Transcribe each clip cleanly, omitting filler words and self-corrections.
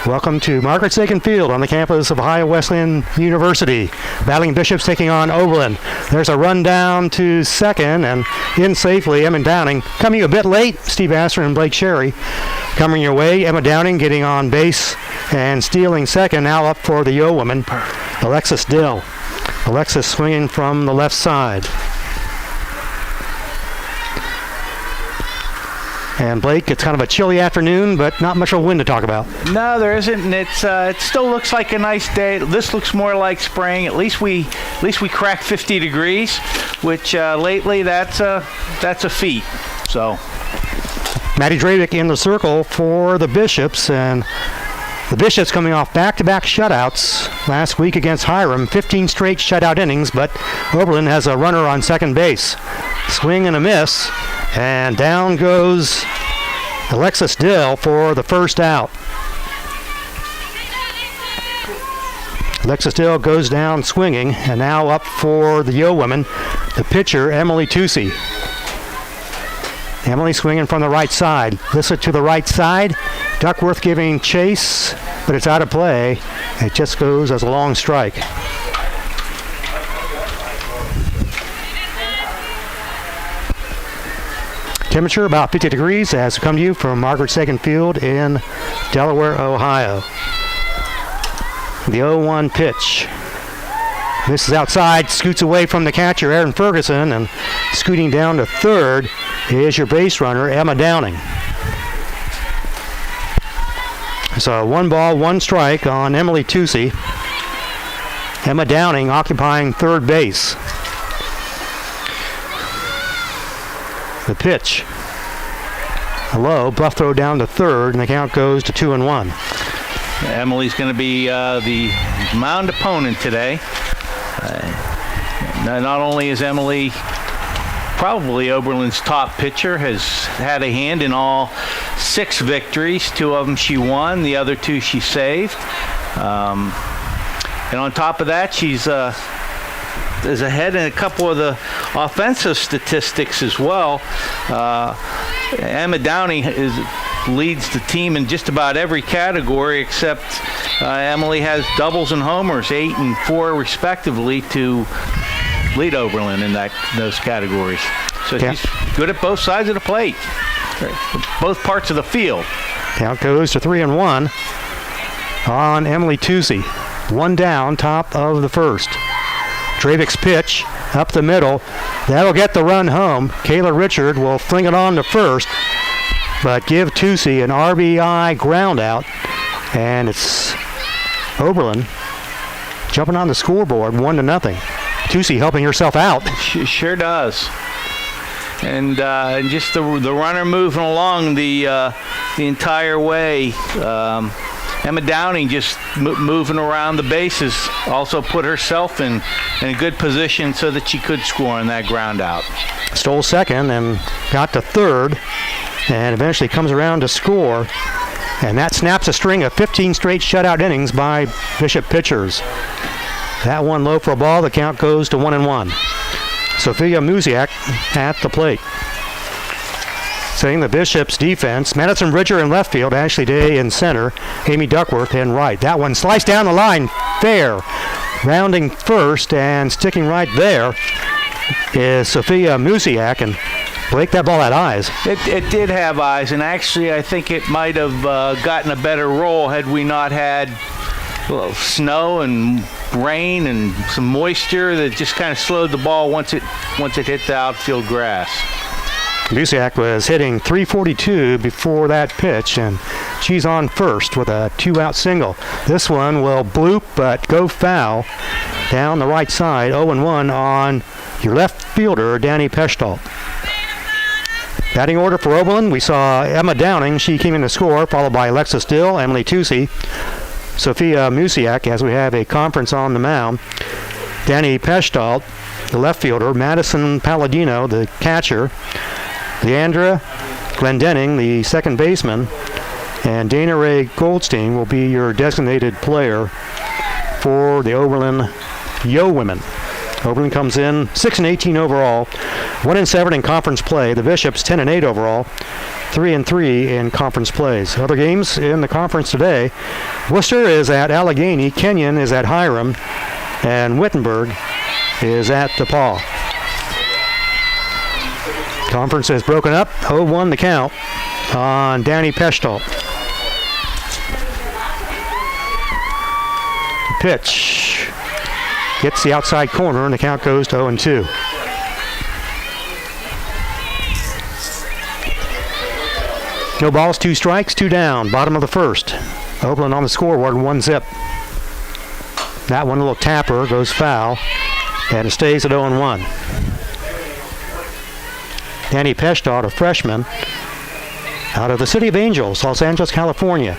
Welcome to Margaret Sagan Field on the campus of Ohio Wesleyan University. Battling Bishops taking on Oberlin. There's a run down to second and in safely, Emma Downing. Coming a bit late, Steve Astor and Blake Sherry. Coming your way, Emma Downing getting on base and stealing second. Now up for the Yo woman, Alexis Dill. Alexis swinging from the left side. And Blake, it's kind of a chilly afternoon, but not much of a wind to talk about. No, there isn't. And it still looks like a nice day. This looks more like spring. At least we cracked 50 degrees, which lately that's a feat. So, Maddie Dravik in the circle for the Bishops, and the Bishops coming off back-to-back shutouts last week against Hiram, 15 straight shutout innings, but Oberlin has a runner on second base. Swing and a miss, and down goes Alexis Dill for the first out. Alexis Dill goes down swinging, and now up for the Yo women, the pitcher, Emily Tucci. Emily swinging from the right side. Lissa to the right side. Duckworth giving chase, but it's out of play. It just goes as a long strike. Temperature about 50 degrees as we come to you from Margaret Sagan Field in Delaware, Ohio. The 0-1 pitch. This is outside, scoots away from the catcher, Aaron Ferguson, and scooting down to third is your base runner, Emma Downing. So 1 ball, 1 strike on Emily Tucci. Emma Downing occupying third base. The pitch. A low, bluff throw down to third, and the count goes to 2-1. Emily's going to be the mound opponent today. Not only is Emily probably Oberlin's top pitcher, has had a hand in all 6 victories. 2 of them she won, the other 2 she saved. And on top of that, she's is ahead in a couple of the offensive statistics as well. Emma Downing leads the team in just about every category except Emily has doubles and homers, 8 and 4 respectively, to lead Oberlin in those categories. So she's good at both sides of the plate, both parts of the field. Count goes to 3-1 on Emily Tucci. 1 down, top of the first. Dravik's pitch up the middle. That'll get the run home. Kayla Richard will fling it on to first, but give Tucci an RBI ground out, and it's Oberlin jumping on the scoreboard 1-0. Tucci helping herself out. She sure does. And just the runner moving along the entire way. Emma Downing just moving around the bases also put herself in a good position so that she could score on that ground out. Stole second and got to third, and eventually comes around to score. And that snaps a string of 15 straight shutout innings by Bishop pitchers. That one low for a ball. The count goes to 1-1. Sophia Musiak at the plate. Setting the Bishops' defense, Madison Bridger in left field, Ashley Day in center, Amy Duckworth in right. That one sliced down the line, fair. Rounding first and sticking right there is Sophia Musiak, and Blake, that ball had eyes. It did have eyes, and actually I think it might have gotten a better roll had we not had snow and rain and some moisture that just kind of slowed the ball once it hit the outfield grass. Musiak was hitting .342 before that pitch, and she's on first with a 2-out single. This one will bloop but go foul down the right side. 0-1 on your left fielder, Danny Peshtal. Batting order for Oberlin, we saw Emma Downing. She came in to score, followed by Alexis Dill, Emily Tucci, Sophia Musiak, as we have a conference on the mound. Danny Peshtal, the left fielder, Madison Palladino, the catcher, Leandra Glendenning, the second baseman, and Dana Ray Goldstein will be your designated player for the Oberlin Yo women. Oberlin comes in 6-18 overall, 1-7 in conference play. The Bishops 10-8 overall, 3-3 in conference plays. Other games in the conference today: Worcester is at Allegheny, Kenyon is at Hiram, and Wittenberg is at DePaul. Conference is broken up. 0-1 the count on Danny Peshtal. Pitch gets the outside corner, and the count goes to 0-2. No balls, 2 strikes, 2 down. Bottom of the first. Oberlin on the scoreboard, 1-0. That one, a little tapper, goes foul, and it stays at 0-1. Danny Peshtal, a freshman, out of the City of Angels, Los Angeles, California.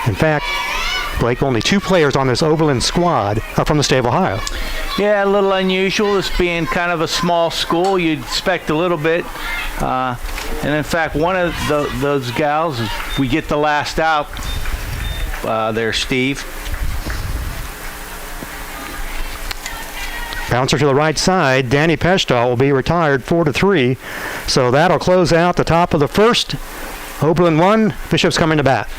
In fact, Blake, only 2 players on this Oberlin squad are from the state of Ohio. Yeah, a little unusual. This being kind of a small school, you'd expect a little bit. And in fact, one of those gals, we get the last out there, Steve. Bouncer to the right side. Danny Peshtal will be retired 4-3. So that'll close out the top of the first. Oberlin 1, Bishops coming to bat.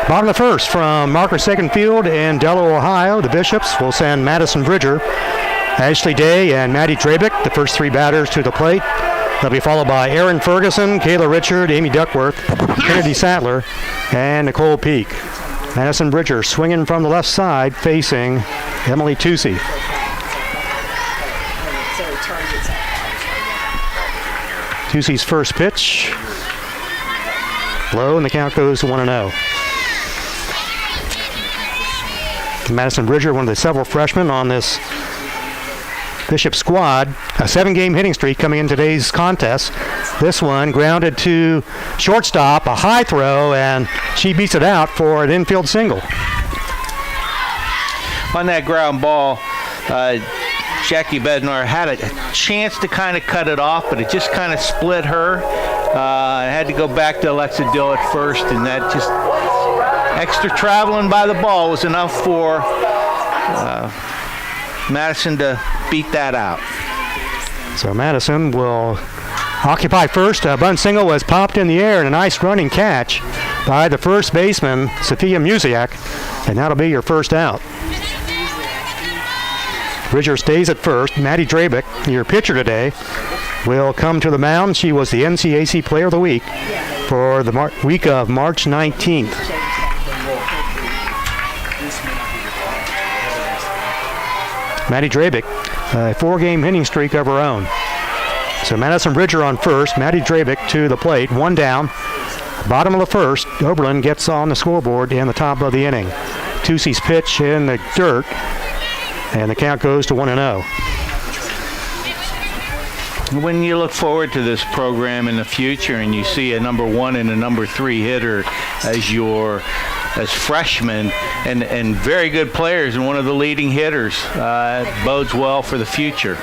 Bottom of the first from Marker Second Field in Delaware, Ohio. The Bishops will send Madison Bridger, Ashley Day, and Maddie Drabick, the first 3 batters, to the plate. They'll be followed by Erin Ferguson, Kayla Richard, Amy Duckworth, Kennedy Sattler, and Nicole Peak. Madison Bridger swinging from the left side, facing Emily Tucci. Tucci's first pitch. Low, and the count goes to 1-0. Madison Bridger, one of the several freshmen on this Bishop squad. A 7-game hitting streak coming in today's contest. This one grounded to shortstop, a high throw, and she beats it out for an infield single. On that ground ball, Jackie Bednar had a chance to kind of cut it off, but it just kind of split her. I had to go back to Alexa Dill at first, and that just extra traveling by the ball was enough for Madison to beat that out. So Madison will occupy first. A bunt single was popped in the air, and a nice running catch by the first baseman, Sophia Musiak, and that'll be your first out. Bridger stays at first. Maddie Drabick, your pitcher today, will come to the mound. She was the NCAC Player of the Week for the week of March 19th. Maddie Drabick, a 4-game hitting streak of her own. So Madison Bridger on first, Maddie Drabick to the plate, 1 down. Bottom of the first, Oberlin gets on the scoreboard in the top of the inning. Tucci's pitch in the dirt, and the count goes to 1-0. When you look forward to this program in the future and you see a number 1 and a number 3 hitter as freshmen and very good players and one of the leading hitters, it bodes well for the future.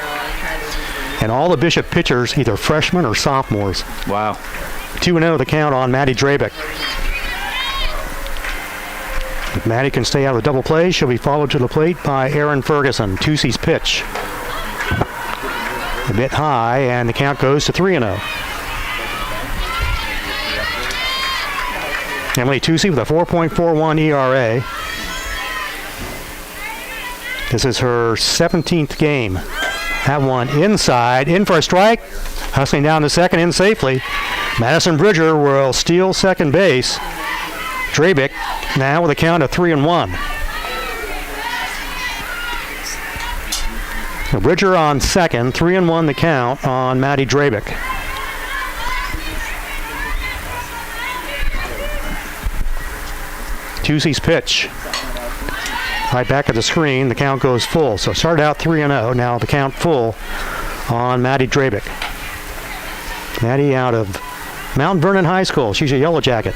And all the Bishop pitchers, either freshmen or sophomores. Wow. 2-0 the count on Maddie Drabick. If Maddie can stay out of the double play, she'll be followed to the plate by Erin Ferguson. Tucci's pitch. A bit high, and the count goes to 3-0. Emily Tucci with a 4.41 ERA. This is her 17th game. That one inside, in for a strike. Hustling down to second, in safely. Madison Bridger will steal second base. Drabick now with a count of 3-1. So Bridger on second, 3-1 the count on Maddie Drabick. Tucci's pitch. Right back at the screen, the count goes full. So started out 3-0, now the count full on Maddie Drabick. Maddie out of Mount Vernon High School. She's a Yellow Jacket.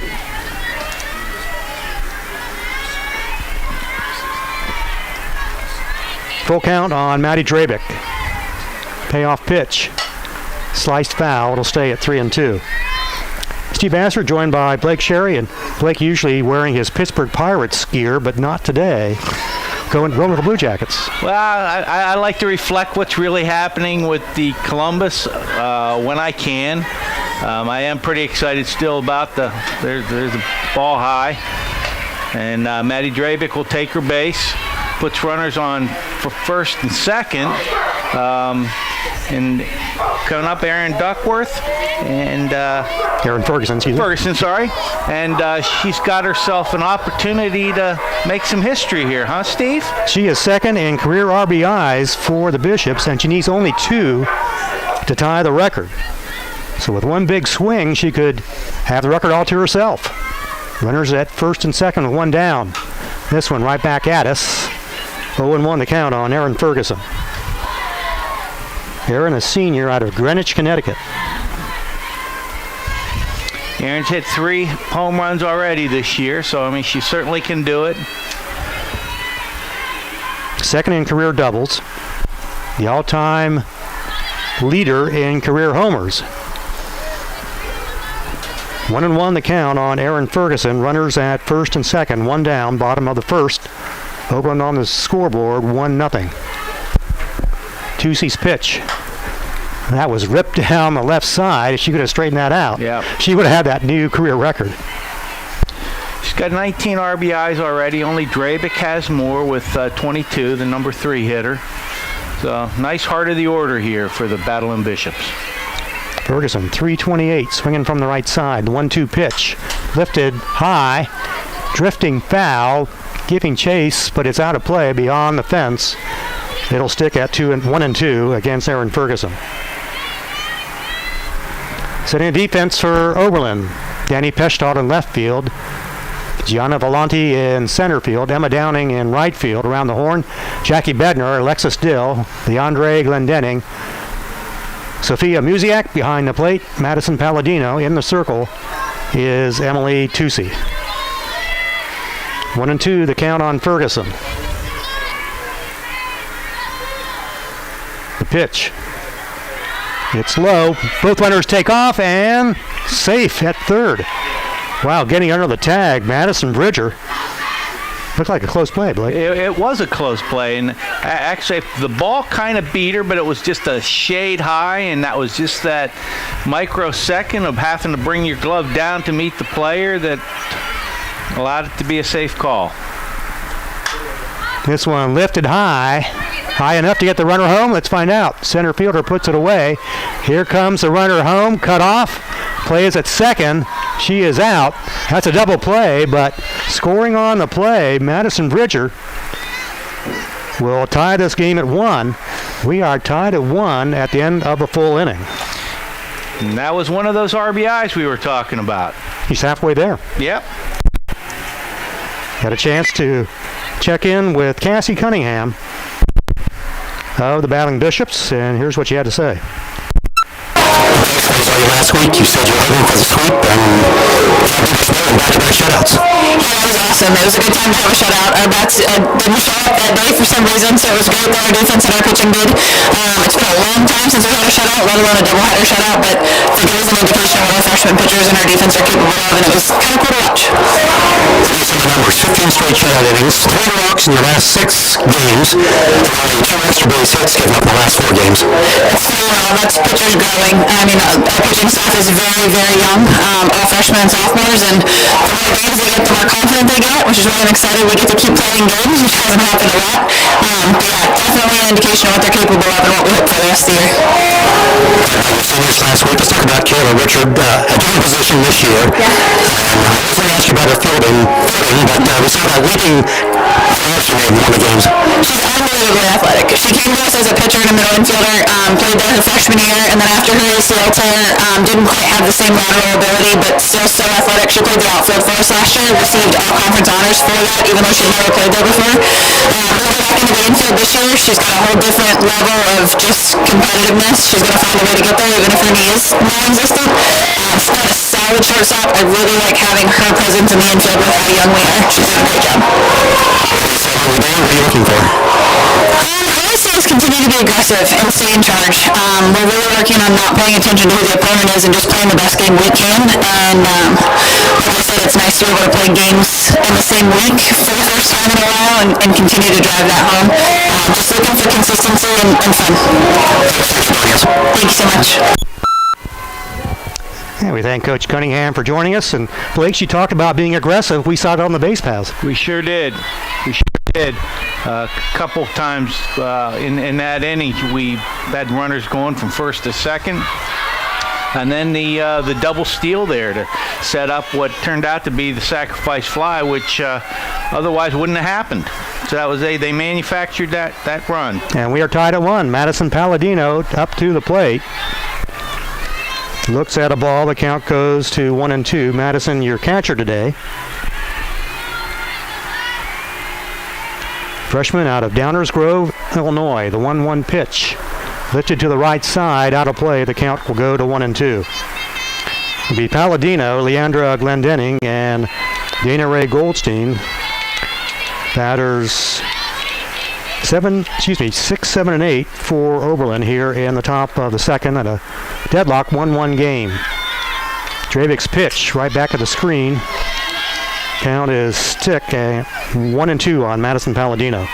Full count on Maddie Drabick. Payoff pitch. Sliced foul. It'll stay at 3-2. Steve Asser joined by Blake Sherry, and Blake usually wearing his Pittsburgh Pirates gear, but not today. Going with the Blue Jackets. Well, I like to reflect what's really happening with the Columbus when I can. I am pretty excited still about there's a ball high, and Maddie Drabick will take her base, puts runners on for first and second, and coming up Aaron Duckworth and Erin Ferguson, and she's got herself an opportunity to make some history here, huh, Steve? She is second in career RBIs for the Bishops, and she needs only 2 to tie the record. So with one big swing, she could have the record all to herself. Runners at first and second with one down. This one right back at us. 0-1 the count on Erin Ferguson. Erin, a senior out of Greenwich, Connecticut. Erin's hit 3 home runs already this year, so I mean she certainly can do it. Second in career doubles. The all-time leader in career homers. 1-1 the count on Erin Ferguson. Runners at first and second, one down, bottom of the first. Oberlin on the scoreboard, 1-0. Tucci's pitch. That was ripped down the left side. If she could have straightened that out, she would have had that new career record. She's got 19 RBIs already. Only Drabick has more with 22, the number 3 hitter. So nice heart of the order here for the Battling Bishops. Ferguson, 328, swinging from the right side. The 1-2 pitch. Lifted high, drifting foul, giving chase, but it's out of play beyond the fence. It'll stick at 1-2 against Erin Ferguson. Setting a defense for Oberlin. Danny Peshtot in left field. Gianna Volanti in center field. Emma Downing in right field. Around the horn, Jackie Bednar, Alexis Dill, DeAndre Glendenning, Sophia Musiak behind the plate. Madison Palladino in the circle is Emily Tucci. 1-2 the count on Ferguson. The pitch. It's low. Both runners take off and safe at third. Wow, getting under the tag, Madison Bridger. Looked like a close play, Blake. It was a close play, and actually the ball kind of beat her, but it was just a shade high, and that was just that microsecond of having to bring your glove down to meet the player that allowed it to be a safe call. This one lifted high enough to get the runner home. Let's find out. Center fielder puts it away. Here comes the runner home, cut off. Play is at second. She is out. That's a double play, but scoring on the play, Madison Bridger will tie this game at 1. We are tied at 1 at the end of a full inning. And that was one of those RBIs we were talking about. He's halfway there. Yep. Got a chance to check in with Cassie Cunningham of the Battling Bishops, and here's what she had to say. Last week you said you were hoping for the sweep and back-to-back shutouts. Yeah, it was awesome. It was a good time to have a shutout. Our bats didn't show up that day for some reason, so it was great that our defense and our pitching did. It's been a long time since we had a shutout, let alone a doubleheader shutout, but I think it was an indication of what our freshman pitchers and our defense are capable of, and it was kind of cool to watch. Some of the numbers, 15 straight shutout innings, 3 walks in your last 6 games, and 2 extra base hits given up in the last 4 games. That's pitchers growing. I mean, our pitching staff is very, very young, all freshmen and sophomores, and the more games they get, the more confident they get, which is why I'm excited we get to keep playing games, which hasn't happened a lot. But yeah, definitely an indication of what they're capable of and what we hope for the rest of the year. Seniors last week. Let's talk about Kayla Richard, a different position this year. Yeah. I was going to ask you about her fielding, but we saw that leading rusher in one of the games. She's unbelievably athletic. She came to us as a pitcher and a middle infielder, played there her freshman year, and then after her ACL tear, didn't quite have the same lateral ability, but still so athletic. She played the outfield for us last year, received all conference honors for that, even though she'd never played there before. Moving back into the infield this year, she's got a whole different level of just competitiveness. She's going to find a way to get there, even if her knee is non-existent. She's got a solid shortstop. I really like having her presence in the infield with how young we are. She's doing a great job. What are you looking for? Honestly, is continue to be aggressive and stay in charge. We're really working on not paying attention to who the opponent is and just playing the best game we can. And like I said, it's nice to be able to play games in the same week for the first time in a while and continue to drive that home. Just looking for consistency and fun. Thank you so much. Yeah, we thank Coach Cunningham for joining us. And Blake, she talked about being aggressive. We saw it on the base paths. We sure did. A couple times in that inning, we had runners going from first to second. And then the double steal there to set up what turned out to be the sacrifice fly, which otherwise wouldn't have happened. So that was they manufactured that run. And we are tied at 1. Madison Palladino up to the plate. Looks at a ball. The count goes to 1-2. Madison, your catcher today. Freshman out of Downers Grove, Illinois. The 1-1 pitch. Lifted to the right side, out of play. The count will go to 1-2. It'll be Palladino, Leandra Glendenning, and Dana Ray Goldstein. Batters 6, 7, and 8 for Oberlin here in the top of the second at a deadlock 1-1 game. Dravik's pitch right back at the screen. Count is stick 1-2 on Madison Palladino.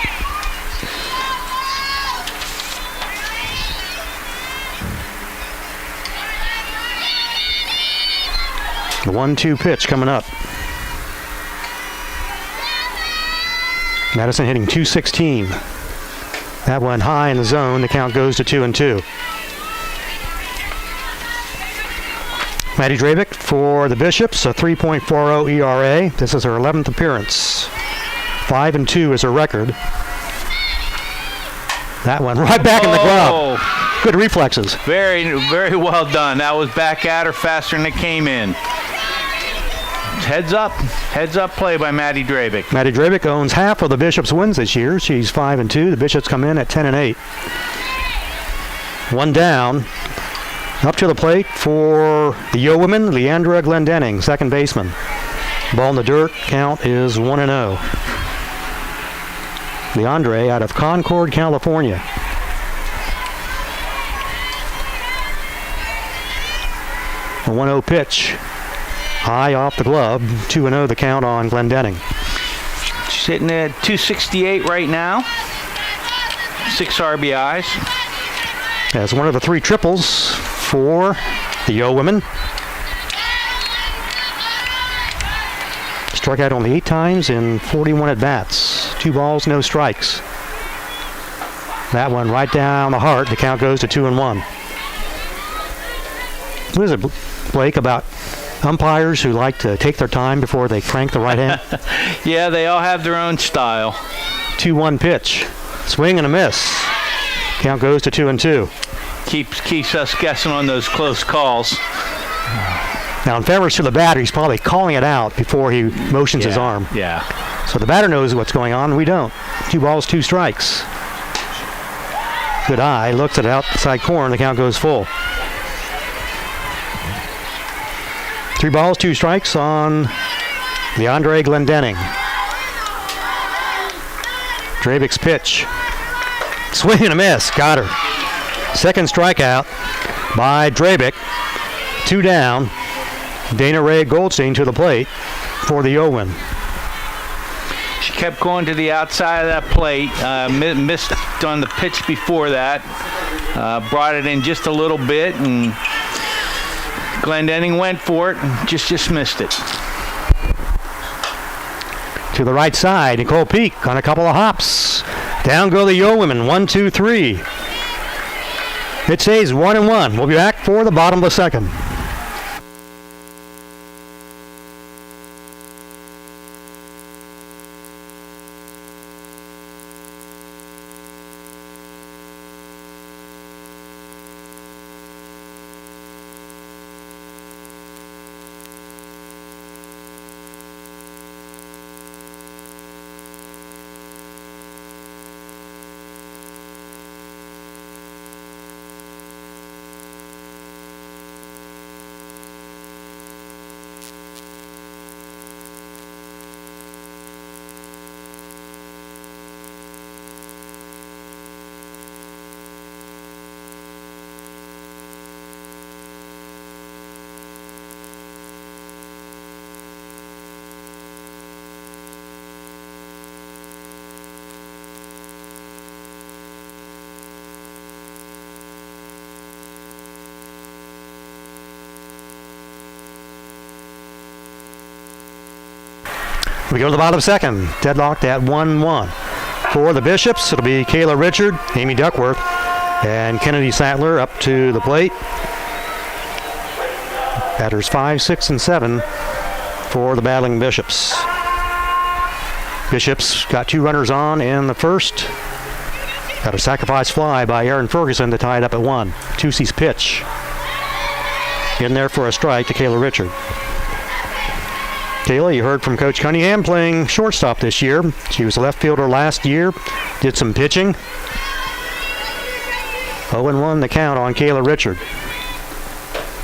The 1-2 pitch coming up. Madison hitting .216. That one high in the zone. The count goes to 2-2. Maddie Dravik for the Bishops, a 3.40 ERA. This is her 11th appearance. 5-2 is her record. That one right back in the glove. Good reflexes. Very, very well done. That was back at her faster than it came in. Heads up play by Maddie Dravik. Maddie Dravik owns half of the Bishops' wins this year. She's 5-2. The Bishops come in at 10-8. One down. Up to the plate for the Yo women, Leandra Glendenning, second baseman. Ball in the dirt. Count is 1-0. Leandre out of Concord, California. A 1-0 pitch. High off the glove. 2-0 the count on Glendenning. She's hitting at .268 right now. 6 RBIs. As one of the 3 triples for the Yo women. Struck out only 8 times in 41 at-bats. 2 balls, no strikes. That one right down the heart. The count goes to 2-1. What is it, Blake, about umpires who like to take their time before they crank the right hand? Yeah, they all have their own style. 2-1 pitch. Swing and a miss. Count goes to 2-2. Keeps us guessing on those close calls. Now, in fairness to the batter, he's probably calling it out before he motions his arm. Yeah. So the batter knows what's going on. We don't. 2 balls, 2 strikes. Good eye. Looks at the outside corner. The count goes full. 3 balls, 2 strikes on Leandre Glendenning. Dravik's pitch. Swing and a miss. Got her. Second strikeout by Dravik. 2 down. Dana Ray Goldstein to the plate for the Yo win. kept going to the outside of that plate. Missed on the pitch before that. Brought it in just a little bit, and Glendenning went for it and just missed it. To the right side, Nicole Peak on a couple of hops. Down go the Yeowomen, 1, 2, 3. It stays 1-1. We'll be back for the bottom of the second. We go to the bottom second, deadlocked at 1-1. For the Bishops, it'll be Kayla Richard, Amy Duckworth, and Kennedy Sattler up to the plate. Batters 5, 6, and 7 for the battling Bishops. Bishops got 2 runners on in the first. Got a sacrifice fly by Aaron Ferguson to tie it up at 1. Tucci's pitch. In there for a strike to Kayla Richard. Kayla, you heard from Coach Cunningham, playing shortstop this year. She was a left fielder last year, did some pitching. 0-1 the count on Kayla Richard.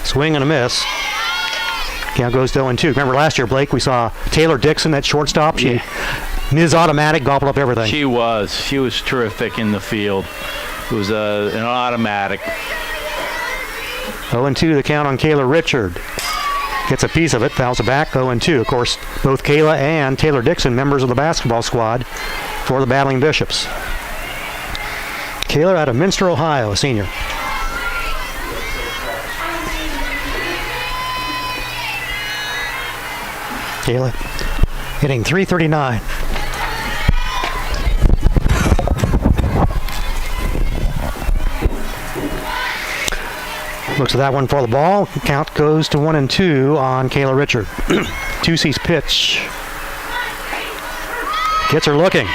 Swing and a miss. Count goes to 0-2. Remember last year, Blake, we saw Taylor Dixon at shortstop. She Ms. Automatic gobbled up everything. She was terrific in the field. It was an automatic. 0-2 the count on Kayla Richard. Gets a piece of it, fouls it back, 0-2. Of course, both Kayla and Taylor Dixon, members of the basketball squad for the battling Bishops. Kayla out of Minster, Ohio, a senior. Kayla hitting .339. Looks at that one for the ball. Count goes to 1-2 on Kayla Richard. Tucci's pitch. Gets her looking.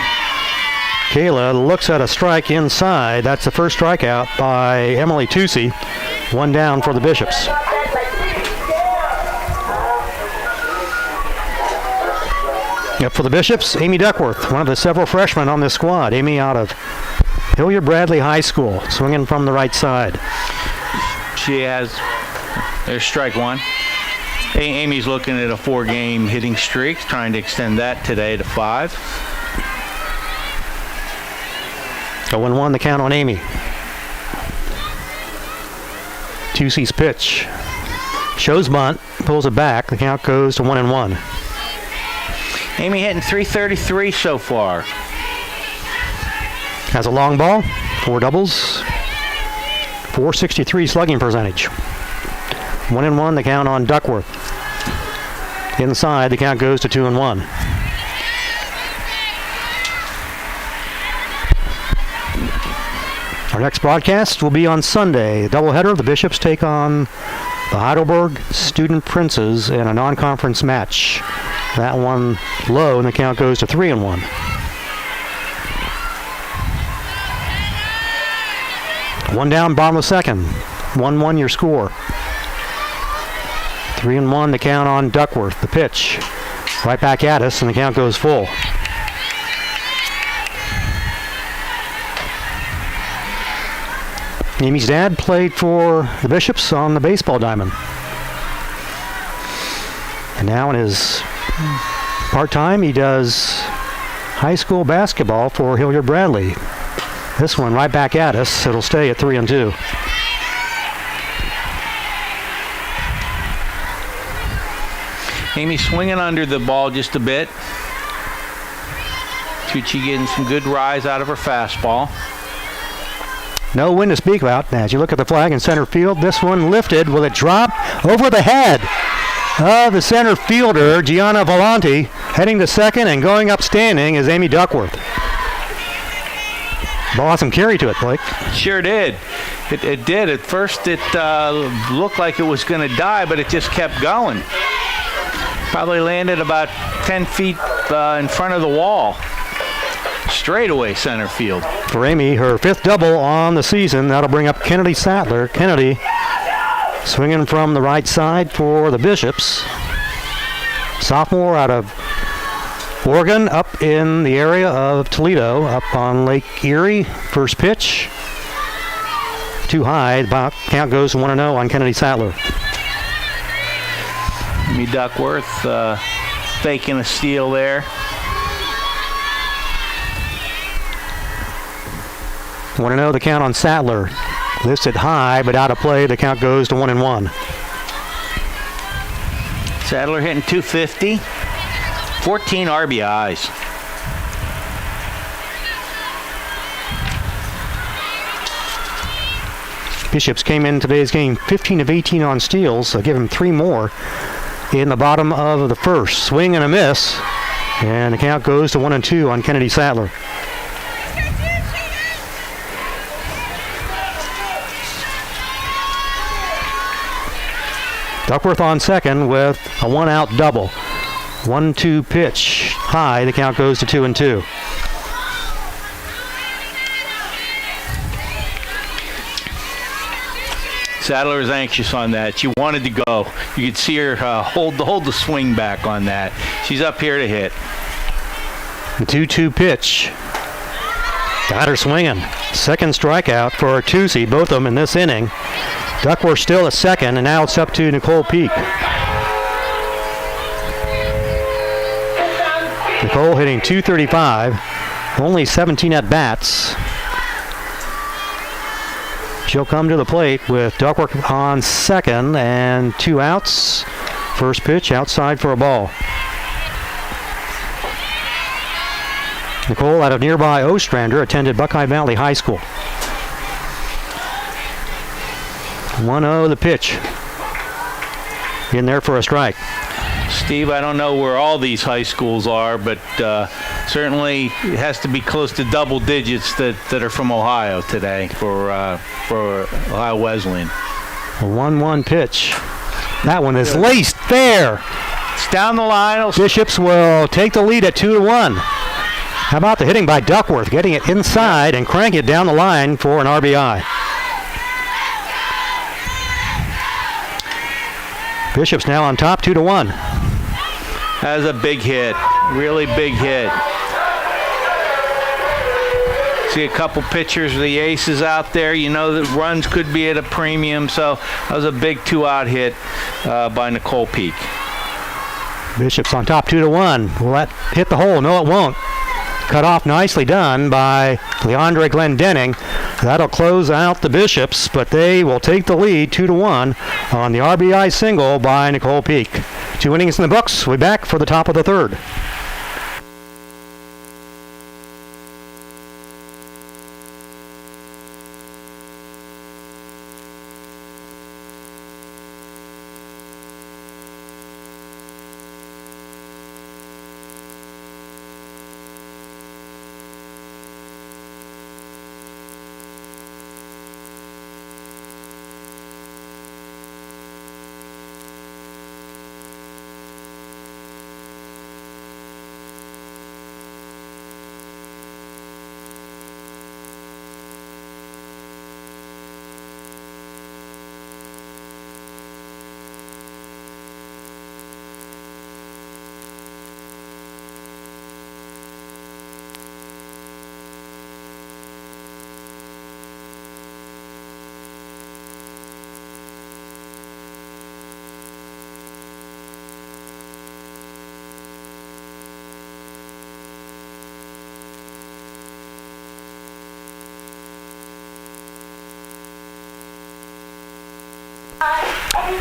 Kayla looks at a strike inside. That's the first strikeout by Emily Tucci. 1 down for the Bishops. Up for the Bishops, Amy Duckworth, one of the several freshmen on this squad. Amy out of Hilliard Bradley High School, swinging from the right side. She has, there's strike 1. Amy's looking at a 4-game hitting streak, trying to extend that today to 5. 0-1 the count on Amy. Tucci's pitch. Shows bunt, pulls it back. The count goes to 1-1. Amy hitting .333 so far. Has a long ball, 4 doubles. .463 slugging percentage. 1-1 the count on Duckworth. Inside the count goes to 2-1. Our next broadcast will be on Sunday. The doubleheader, the Bishops take on the Heidelberg Student Princes in a non-conference match. That one low and the count goes to 3-1. One down, bottom of second. 1-1 your score. 3-1 the count on Duckworth. The pitch. Right back at us, and the count goes full. Amy's dad played for the Bishops on the baseball diamond. And now in his part-time, he does high school basketball for Hilliard Bradley. This one right back at us. It'll stay at 3-2. Amy swinging under the ball just a bit. Tucci getting some good rise out of her fastball. No wind to speak about. As you look at the flag in center field, this one lifted. Will it drop over the head of the center fielder, Gianna Volante? Heading to second and going up standing is Amy Duckworth. Ball had some carry to it, Blake. Sure did. It did. At first it looked like it was going to die, but it just kept going. Probably landed about 10 feet in front of the wall. Straightaway center field. For Amy, her 5th double on the season. That'll bring up Kennedy Sattler. Kennedy swinging from the right side for the Bishops. Sophomore out of Oregon, up in the area of Toledo, up on Lake Erie. First pitch. Too high. The count goes to 1-0 on Kennedy Sattler. Amy Duckworth faking a steal there. 1-0 the count on Sattler. Lifts it high, but out of play. The count goes to 1-1. Sattler hitting 250. 14 RBIs. Bishops came in today's game 15 of 18 on steals, so give him 3 more in the bottom of the first. Swing and a miss, and the count goes to 1-2 on Kennedy Sattler. Duckworth on second with a 1-out double. 1-2 pitch high. The count goes to 2-2. Sattler was anxious on that. She wanted to go. You could see her hold the swing back on that. She's up here to hit. The 2-2 pitch. Got her swinging. Second strikeout for Tucci, both of them in this inning. Duckworth still at second, and now it's up to Nicole Peak. Nicole hitting .235, only 17 at-bats. She'll come to the plate with Duckworth on second and 2 outs. First pitch outside for a ball. Nicole out of nearby Ostrander attended Buckeye Valley High School. 1-0 the pitch. In there for a strike. Steve, I don't know where all these high schools are, but certainly it has to be close to double digits that are from Ohio today for Ohio Wesleyan. A 1-1 pitch. That one is laced fair. It's down the line. Bishops will take the lead at 2-1. How about the hitting by Duckworth, getting it inside and cranking it down the line for an RBI. Bishops now on top, 2-1. That was a big hit, really big hit. See a couple pitchers of the aces out there. You know that runs could be at a premium, so that was a big 2-out hit by Nicole Peak. Bishops on top, 2-1. Will that hit the hole? No, it won't. Cut off, nicely done by Leandre Glendenning. That'll close out the Bishops, but they will take the lead 2-1 on the RBI single by Nicole Peak. 2 innings in the books. We'll be back for the top of the third.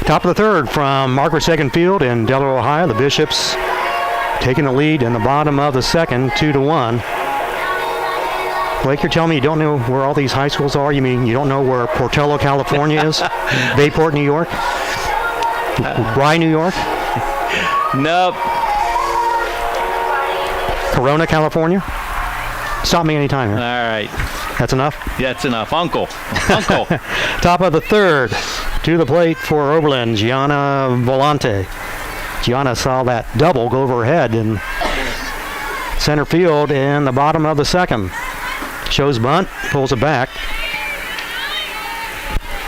Top of the third from Margaret Sagan Field in Delaware, Ohio. The Bishops taking the lead in the bottom of the second, 2-1. Blake, you're telling me you don't know where all these high schools are? You mean you don't know where Portillo, California is? Bayport, New York? Rye, New York? Nope. Corona, California? Stop me anytime All here. right. That's enough? That's enough. Uncle. Uncle. Top of the third. To the plate for Oberlin, Gianna Volante. Gianna saw that double go over her head in center field in the bottom of the second. Shows bunt, pulls it back.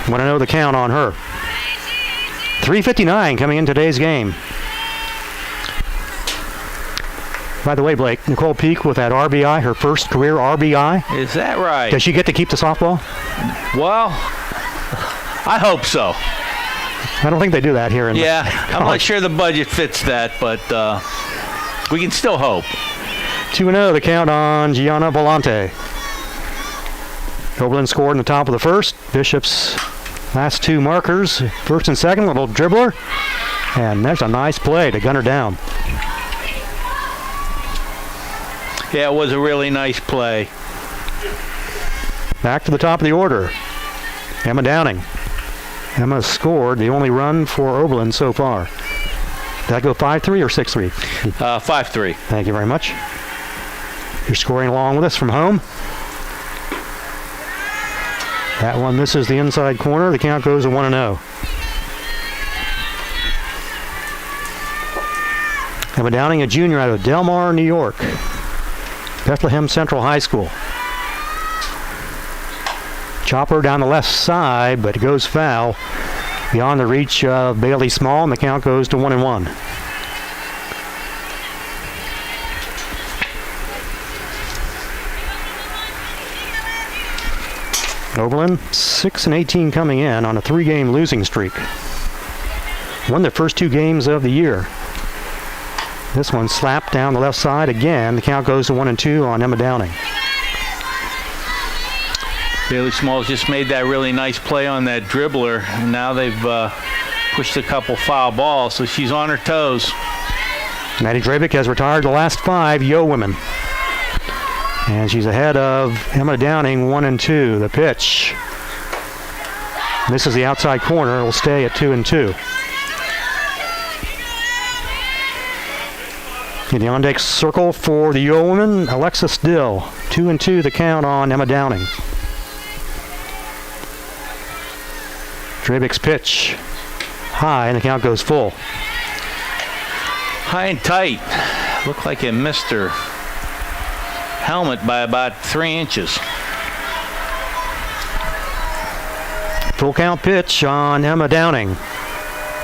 Want to know the count on her. 3:59 coming in today's game. By the way, Blake, Nicole Peak with that RBI, her first career RBI. Is that right? Does she get to keep the softball? Well, I hope so. I don't think they do that here in Yeah, the I'm not sure the budget fits that, but we can still hope. 2-0 the count on Gianna Volante. Oberlin scored in the top of the first. Bishop's last two markers, first and second, little dribbler. And there's a nice play to gun her down. Yeah, it was a really nice play. Back to the top of the order. Emma Downing. Emma scored the only run for Oberlin so far. Did that go 5-3 or 6-3? 5-3. Thank you very much. You're scoring along with us from home. That one misses the inside corner. The count goes to 1-0. Emma Downing, a junior out of Del Mar, New York. Bethlehem Central High School. Chopper down the left side, but it goes foul beyond the reach of Bailey Small, and the count goes to 1-1. Oberlin, 6-18 coming in on a 3-game losing streak. Won their first 2 games of the year. This one slapped down the left side again. The count goes to 1-2 on Emma Downing. Bailey Smalls just made that really nice play on that dribbler, and now they've pushed a couple foul balls, so she's on her toes. Maddie Drabick has retired the last 5 Yo women. And she's ahead of Emma Downing 1-2. The pitch. This is the outside corner. It will stay at 2-2. In the on-deck circle for the Yo woman, Alexis Dill. 2-2 the count on Emma Downing. Drabick's pitch. High, and the count goes full. High and tight. Looked like it missed her helmet by about 3 inches. Full count pitch on Emma Downing.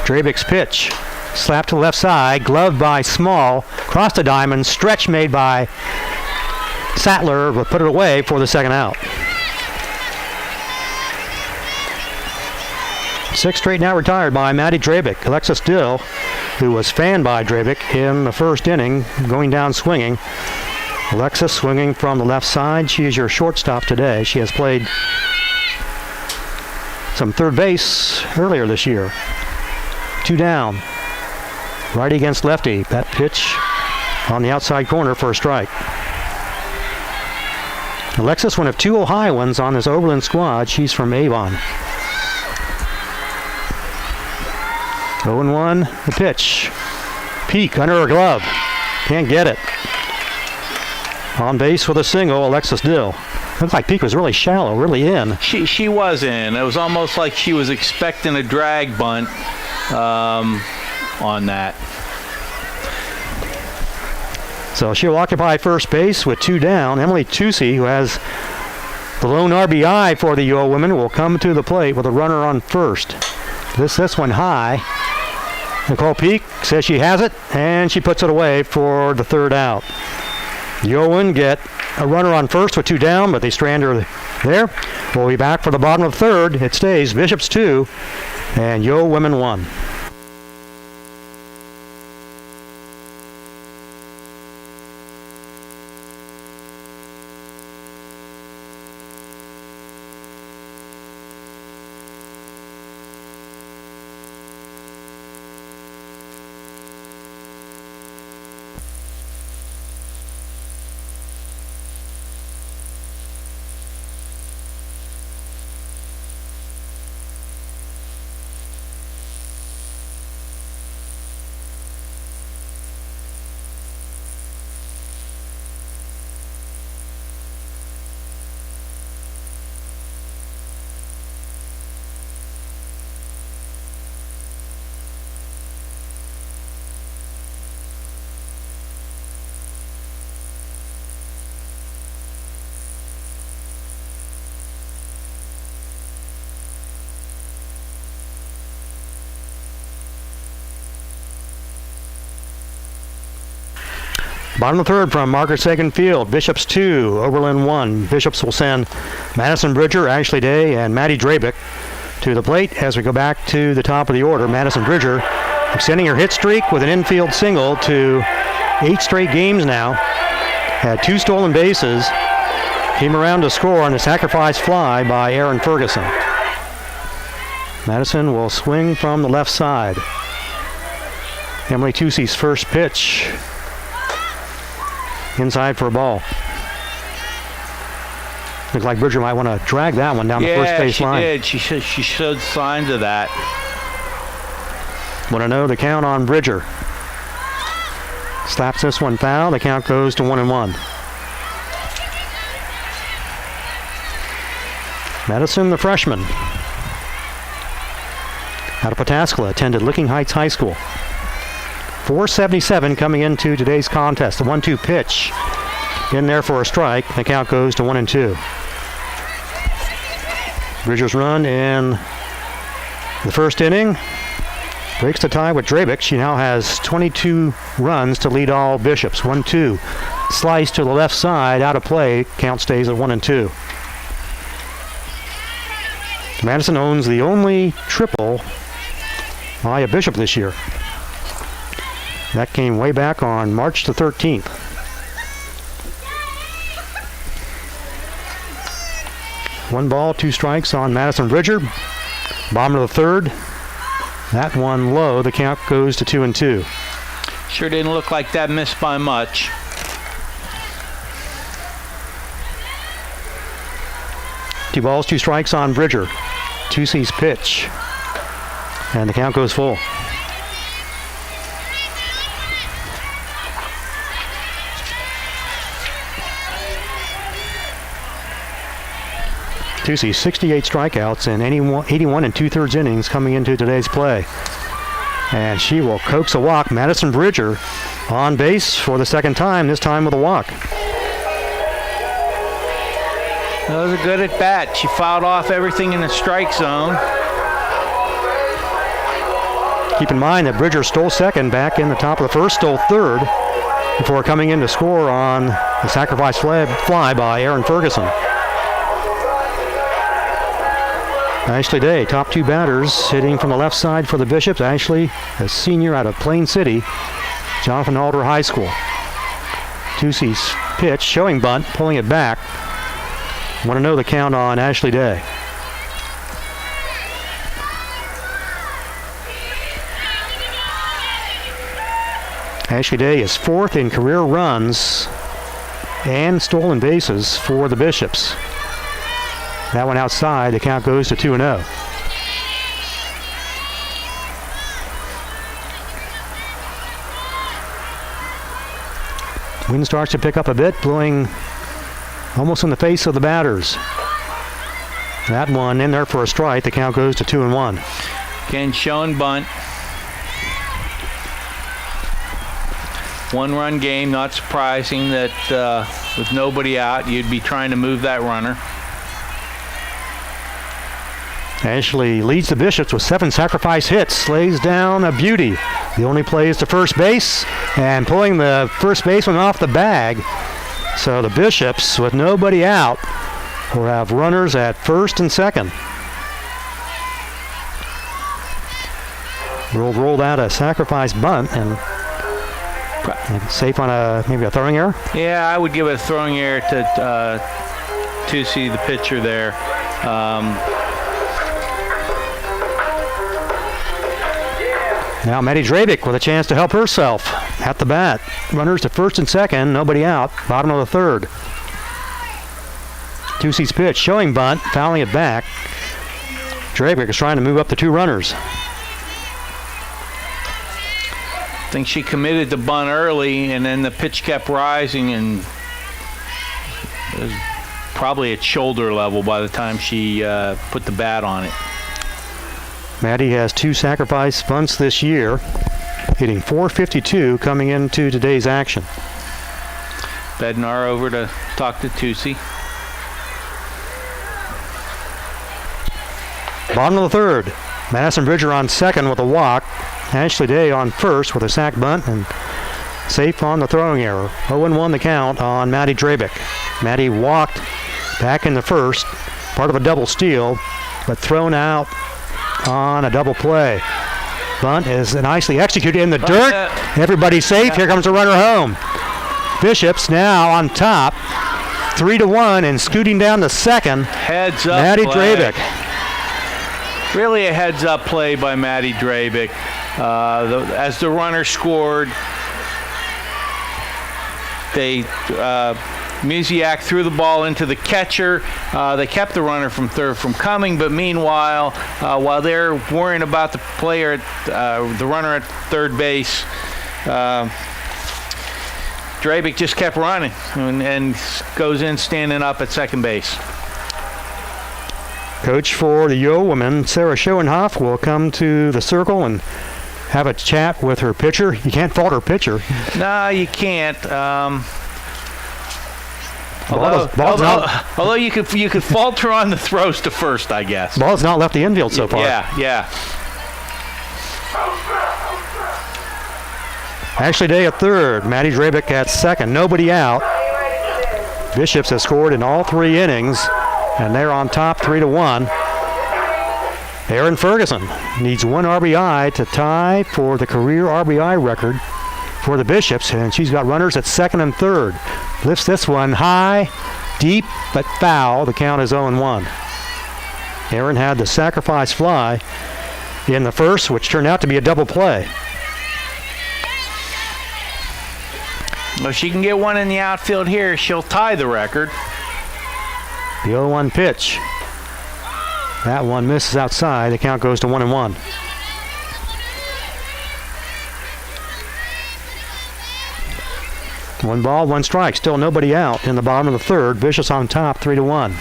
Drabick's pitch. Slap to the left side, gloved by Small. Cross the diamond, stretch made by Sattler, but put it away for the second out. 6 straight now retired by Maddie Drabick. Alexis Dill, who was fanned by Drabick in the first inning, going down swinging. Alexis swinging from the left side. She is your shortstop today. She has played some third base earlier this year. 2 down. Righty against lefty. That pitch on the outside corner for a strike. Alexis, one of 2 Ohioans on this Oberlin squad. She's from Avon. 0-1, the pitch. Peak under her glove. Can't get it. On base with a single, Alexis Dill. Looked like Peak was really shallow, really in. She was in. It was almost like she was expecting a drag bunt on that. So she'll occupy first base with 2 down. Emily Tucci, who has the lone RBI for the Yo women, will come to the plate with a runner on first. This one high. Nicole Peak says she has it, and she puts it away for the third out. Yowen get a runner on first with 2 down, but they strand her there. We'll be back for the bottom of third. It stays Bishop's 2 and Yo Women 1. Bottom of the third from Margaret Sagan Field. Bishops 2, Oberlin 1. Bishops will send Madison Bridger, Ashley Day, and Maddie Drabick to the plate as we go back to the top of the order. Madison Bridger extending her hit streak with an infield single to 8 straight games now. Had 2 stolen bases. Came around to score on a sacrifice fly by Aaron Ferguson. Madison will swing from the left side. Emily Tusey's first pitch. Inside for a ball. Looks like Bridger might want to drag that one down the first base line. Yeah, she did. She showed signs of that. Want to know the count on Bridger. Slaps this one foul. The count goes to 1-1. Madison, the freshman, out of Pataskala, attended Licking Heights High School. 477 coming into today's contest. The 1-2 pitch in there for a strike. The count goes to 1-2. Bridger's run in the first inning breaks the tie with Drabick. She now has 22 runs to lead all Bishops. 1-2. Slice to the left side, out of play. Count stays at 1-2. Madison owns the only triple by a Bishop this year. That came way back on March the 13th. One ball, 2 strikes on Madison Bridger. Bottom of the third. That one low. The count goes to 2-2. Sure didn't look like that missed by much. 2 balls, 2 strikes on Bridger. Tusey's pitch. And the count goes full. Tusey, 68 strikeouts in 81 2/3 innings coming into today's play. And she will coax a walk. Madison Bridger on base for the second time, this time with a walk. That was a good at bat. She fouled off everything in the strike zone. Keep in mind that Bridger stole second back in the top of the first, stole third before coming in to score on the sacrifice fly by Aaron Ferguson. Ashley Day, top 2 batters, hitting from the left side for the Bishops. Ashley, a senior out of Plain City, Jonathan Alder High School. Tusey's pitch, showing bunt, pulling it back. Want to know the count on Ashley Day. Ashley Day is 4th in career runs and stolen bases for the Bishops. That one outside, the count goes to 2-0. Wind starts to pick up a bit, blowing almost in the face of the batters. That one in there for a strike. The count goes to 2-1. Again, showing bunt. 1-run game, not surprising that with nobody out, you'd be trying to move that runner. Ashley leads the Bishops with 7 sacrifice hits, lays down a beauty. The only play is to first base, and pulling the first baseman off the bag. So the Bishops, with nobody out, will have runners at first and second. Rolled out a sacrifice bunt, and safe on maybe a throwing error? Yeah, I would give it a throwing error to Tusey, the pitcher there. Now Maddie Drabick with a chance to help herself at the bat. Runners to first and second, nobody out. Bottom of the third. Tusey's pitch, showing bunt, fouling it back. Drabick is trying to move up the 2 runners. I think she committed the bunt early, and then the pitch kept rising, and it was probably at shoulder level by the time she put the bat on it. Maddie has 2 sacrifice bunts this year, hitting .452 coming into today's action. Bednar over to talk to Tusey. Bottom of the third. Madison Bridger on second with a walk. Ashley Day on first with a sac bunt, and safe on the throwing error. 0-1 the count on Maddie Drabick. Maddie walked back in the first, part of a double steal, but thrown out on a double play. Bunt is nicely executed in the dirt. Everybody's safe. Here comes the runner home. Bishops now on top, 3-1, and scooting down the second. Heads up Maddie play. Drabick. Really a heads-up play by Maddie Drabick. As the runner scored, Musiak threw the ball into the catcher. They kept the runner from third from coming, but meanwhile, while they're worrying about the player, the runner at third base, Drabick just kept running and goes in standing up at second base. Coach for the Yo woman, Sarah Schoenhoff, will come to the circle and have a chat with her pitcher. You can't fault her pitcher. No, you can't. Although you could falter on the throws to first, I guess. Ball's not left the infield so far. Yeah. Ashley Day at third. Maddie Drabick at second. Nobody out. Bishops has scored in all 3 innings, and they're on top 3-1. Erin Ferguson needs 1 RBI to tie for the career RBI record for the Bishops, and she's got runners at second and third. Lifts this one high, deep, but foul. The count is 0-1. Erin had the sacrifice fly in the first, which turned out to be a double play. Well, she can get one in the outfield here. She'll tie the record. The 0-1 pitch. That one misses outside. The count goes to 1-1. One ball, 1 strike. Still nobody out in the bottom of the third. Bishops on top, 3-1.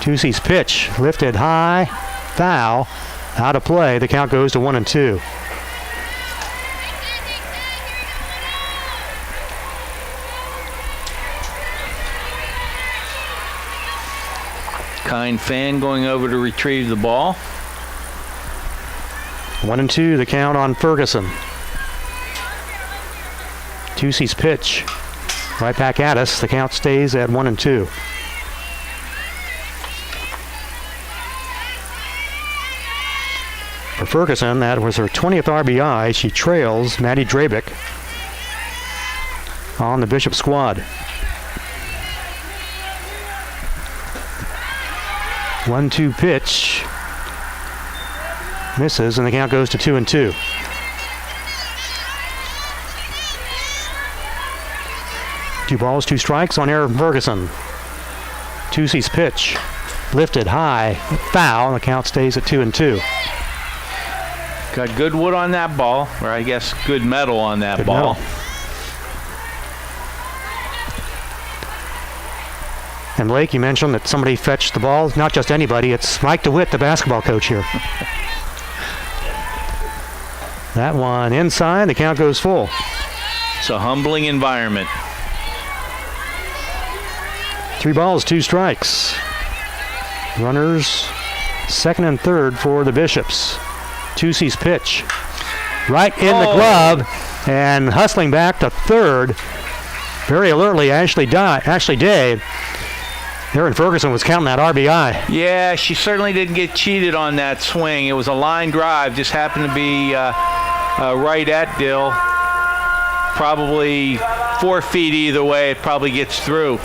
Tusey's pitch lifted high, foul, out of play. The count goes to 1-2. Kind fan going over to retrieve the ball. 1-2 the count on Ferguson. Tusey's pitch right back at us. The count stays at 1-2. For Ferguson, that was her 20th RBI. She trails Maddie Drabick on the Bishop squad. 1-2 pitch. Misses, and the count goes to 2-2. Two balls, 2 strikes on Erin Ferguson. Tusey's pitch lifted high, foul, and the count stays at 2-2. Got good wood on that ball, or I guess good metal on that ball. Metal. And Blake, you mentioned that somebody fetched the ball. Not just anybody, it's Mike DeWitt, the basketball coach here. That one inside, the count goes full. It's a humbling environment. 3 balls, 2 strikes. Runners second and third for the Bishops. Tusey's pitch right in the glove, and hustling back to third very alertly, Ashley Day. Erin Ferguson was counting that RBI. Yeah, she certainly didn't get cheated on that swing. It was a line drive, just happened to be right at Dill. Probably 4 feet either way, it probably gets through.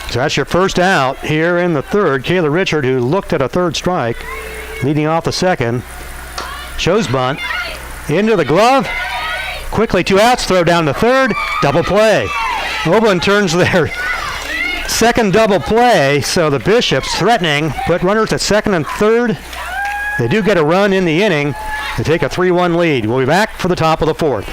So that's your first out here in the third. Kayla Richard, who looked at a third strike, leading off the second. Shows bunt. Into the glove. Quickly 2 outs. Throw down the third. Double play. Oberlin turns their second double play. So the Bishops threatening. Put runners at second and third. They do get a run in the inning. They take a 3-1 lead. We'll be back for the top of the fourth.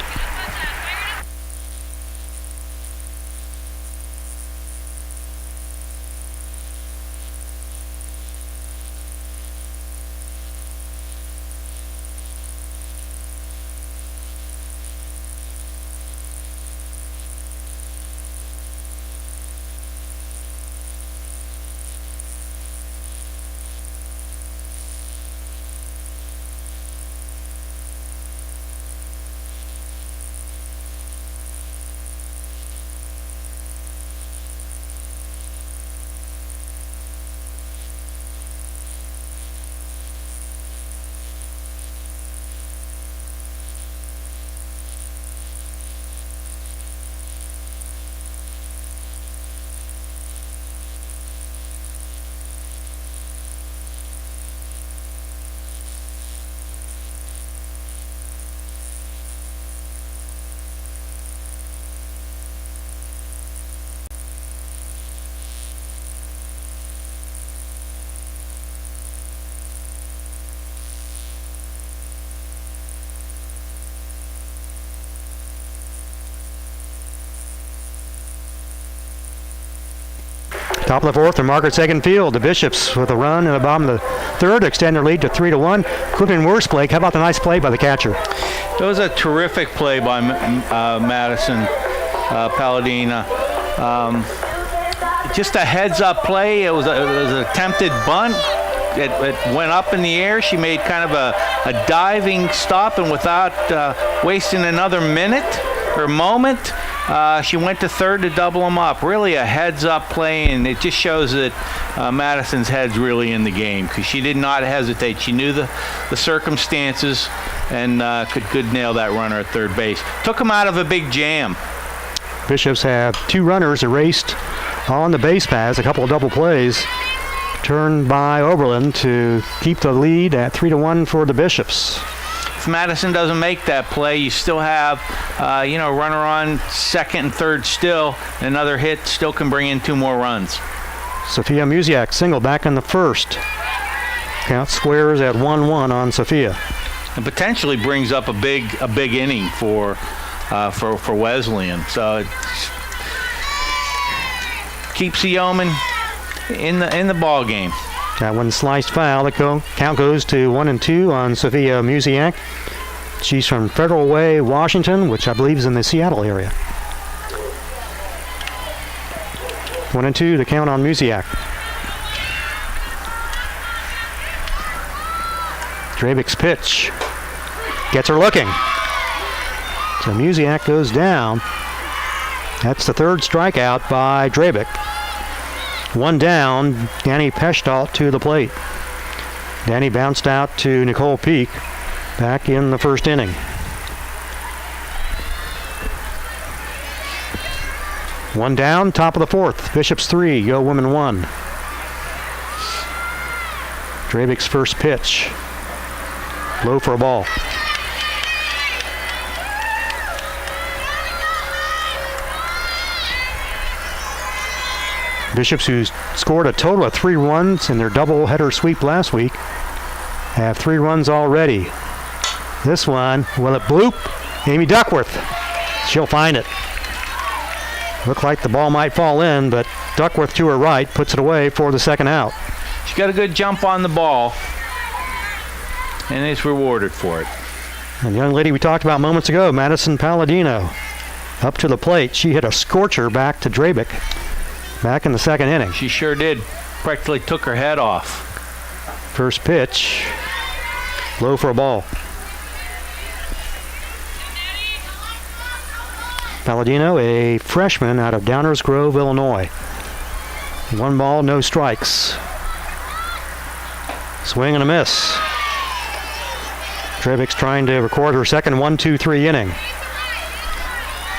Top of the fourth, and Margaret second field. The Bishops with a run in the bottom of the third to extend their lead to 3-1. Could have been worse, Blake. How about the nice play by the catcher? It was a terrific play by Madison Palladino. Just a heads-up play. It was an attempted bunt. It went up in the air. She made kind of a diving stop, and without wasting another minute or moment, she went to third to double them up. Really a heads-up play, and it just shows that Madison's head's really in the game, because she did not hesitate. She knew the circumstances and could nail that runner at third base. Took him out of a big jam. Bishops have 2 runners erased on the base paths, a couple of double plays turned by Oberlin to keep the lead at 3-1 for the Bishops. If Madison doesn't make that play, you still have, runner on second and third still. Another hit still can bring in 2 more runs. Sophia Musiak single back in the first. Count squares at 1-1 on Sophia. And potentially brings up a big inning for Wesleyan. So it keeps the Yeoman in the ball game. That one sliced foul. The count goes to 1-2 on Sophia Musiak. She's from Federal Way, Washington, which I believe is in the Seattle area. 1-2, the count on Musiak. Drabick's pitch gets her looking. So Musiak goes down. That's the third strikeout by Drabick. 1 down, Danny Peshtault to the plate. Danny bounced out to Nicole Peak back in the first inning. One down, top of the fourth. Bishops 3, Yo Women 1. Drabick's first pitch. Low for a ball. Bishops, who scored a total of 3 runs in their doubleheader sweep last week, have 3 runs already. This one, will it bloop? Amy Duckworth. She'll find it. Looked like the ball might fall in, but Duckworth to her right puts it away for the second out. She got a good jump on the ball, and is rewarded for it. And the young lady we talked about moments ago, Madison Palladino, up to the plate. She hit a scorcher back to Drabick back in the second inning. She sure did. Practically took her head off. First pitch, low for a ball. Palladino, a freshman out of Downers Grove, Illinois. 1 ball, no strikes. Swing and a miss. Drabick's trying to record her second 1-2-3 inning.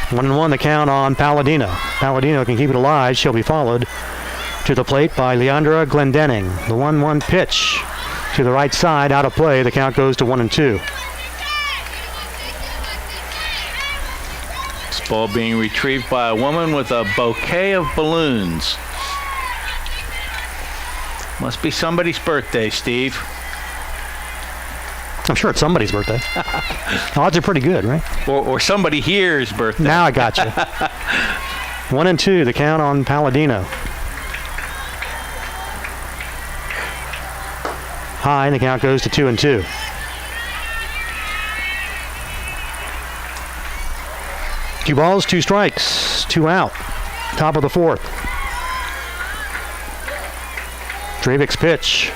1-1 the count on Palladino. Palladino can keep it alive. She'll be followed to the plate by Leandra Glendenning. The 1-1 pitch to the right side, out of play. The count goes to 1-2. This ball being retrieved by a woman with a bouquet of balloons. Must be somebody's birthday, Steve. I'm sure it's somebody's birthday. Odds are pretty good, right? Or somebody here's birthday. Now I got you. 1-2, the count on Palladino. High, and the count goes to 2-2. Two balls, 2 strikes, 2 out. Top of the fourth. Drabick's pitch.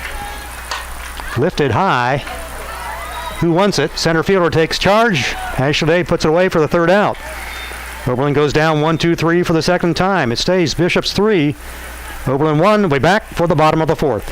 Lifted high. Who wants it? Center fielder takes charge. Ashley puts it away for the third out. Oberlin goes down 1-2-3 for the second time. It stays Bishops 3. Oberlin 1. Way back for the bottom of the fourth.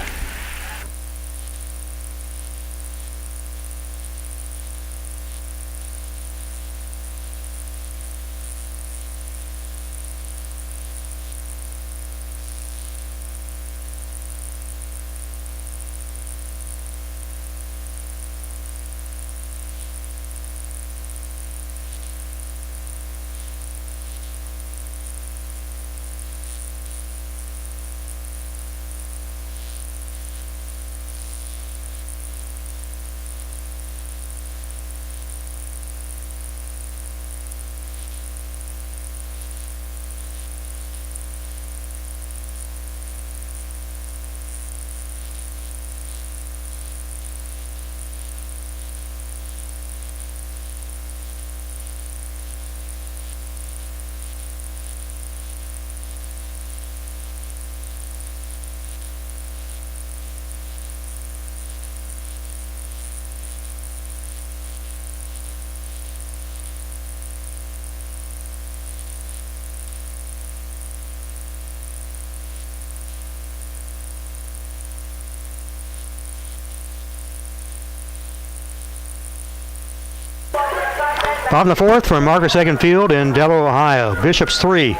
Bottom of the fourth from Marcus Eggenfield in Delaware, Ohio. Bishops 3.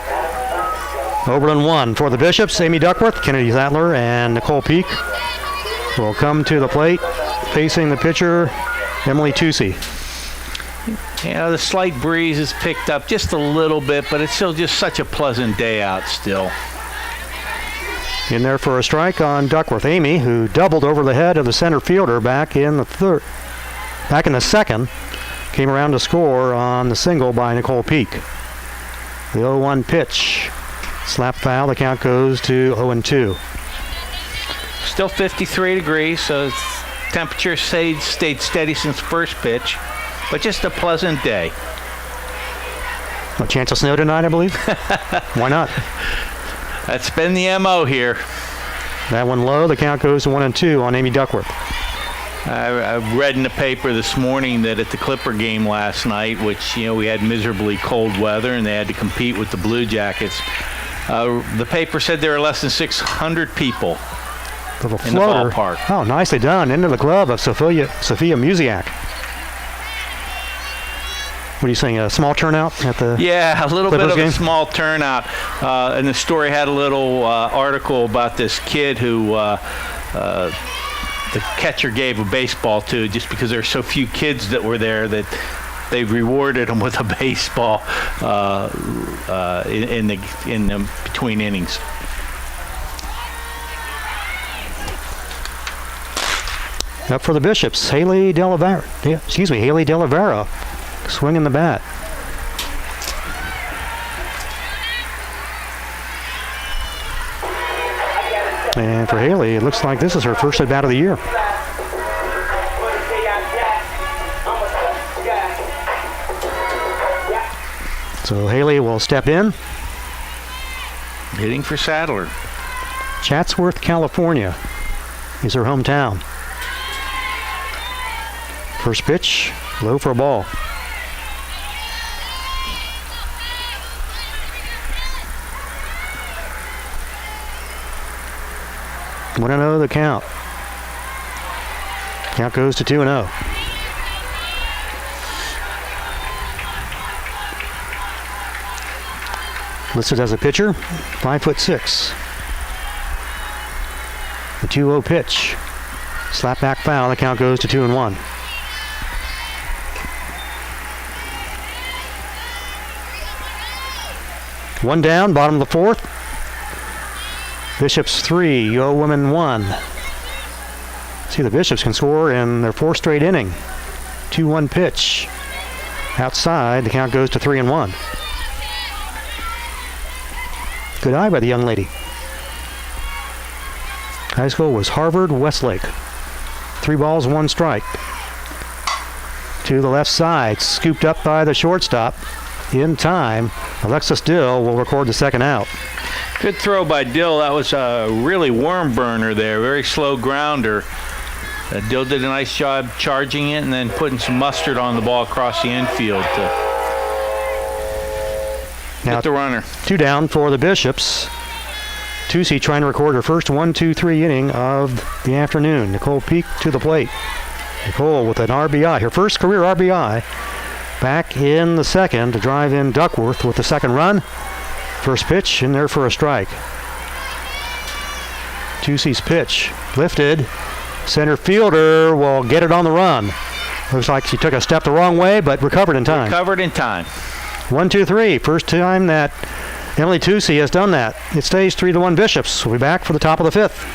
Oberlin 1. For the Bishops, Amy Duckworth, Kennedy Zattler, and Nicole Peak will come to the plate facing the pitcher, Emily Tucci. You know, the slight breeze has picked up just a little bit, but it's still just such a pleasant day out still. In there for a strike on Duckworth. Amy, who doubled over the head of the center fielder back in the second, came around to score on the single by Nicole Peak. The 0-1 pitch. Slap foul. The count goes to 0-2. Still 53 degrees, so temperature stayed steady since first pitch, but just a pleasant day. A chance of snow tonight, I believe? Why not? That's been the MO here. That one low. The count goes to 1-2 on Amy Duckworth. I read in the paper this morning that at the Clipper game last night, which, you know, we had miserably cold weather and they had to compete with the Blue Jackets, the paper said there were less than 600 people Little in the floater. ballpark. Oh, nicely done. Into the glove of Sophia Musiak. What are you saying, a small turnout at the Yeah, a little Clippers bit of game? a small turnout. And the story had a little article about this kid who the catcher gave a baseball to just because there were so few kids that were there that they rewarded him with a baseball in the between innings. Up for the Bishops, Haley Delavera, swinging the bat. And for Haley, it looks like this is her first at bat of the year. So Haley will step in. Hitting for Sadler. Chatsworth, California is her hometown. First pitch, low for a ball. Want to know the count. Count goes to 2-0. Listed as a pitcher, 5'6". The 2-0 pitch. Slap back foul. The count goes to 2-1. One down, bottom of the fourth. Bishops 3, Yo Women 1. See, the Bishops can score in their fourth straight inning. 2-1 pitch. Outside, the count goes to 3-1. Good eye by the young lady. High school was Harvard Westlake. 3 balls, 1 strike. To the left side, scooped up by the shortstop. In time, Alexis Dill will record the second out. Good throw by Dill. That was a really worm burner there. Very slow grounder. Dill did a nice job charging it and then putting some mustard on the ball across the infield to Now, hit the runner. 2 down for the Bishops. Tucci trying to record her first 1-2-3 inning of the afternoon. Nicole Peak to the plate. Nicole with an RBI, her first career RBI. Back in the second to drive in Duckworth with the second run. First pitch in there for a strike. Tucci's pitch lifted. Center fielder will get it on the run. Looks like she took a step the wrong way, but recovered in time. 1-2-3. First time that Emily Tucci has done that. It stays 3-1 Bishops. We'll be back for the top of the fifth.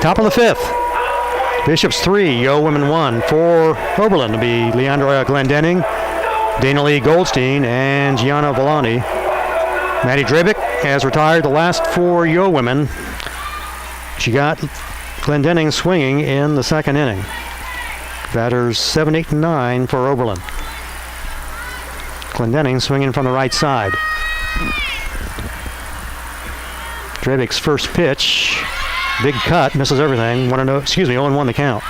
Top of the fifth. Bishops 3, Yo Women 1. For Oberlin to be Leandra Glendenning, Dana Lee Goldstein, and Gianna Volante. Maddie Drabick has retired the last 4 Yo Women. She got Glendenning swinging in the second inning. Batters 7, 8, and 9 for Oberlin. Glendenning swinging from the right side. Drabick's first pitch, big cut, misses everything. 0-1 the count.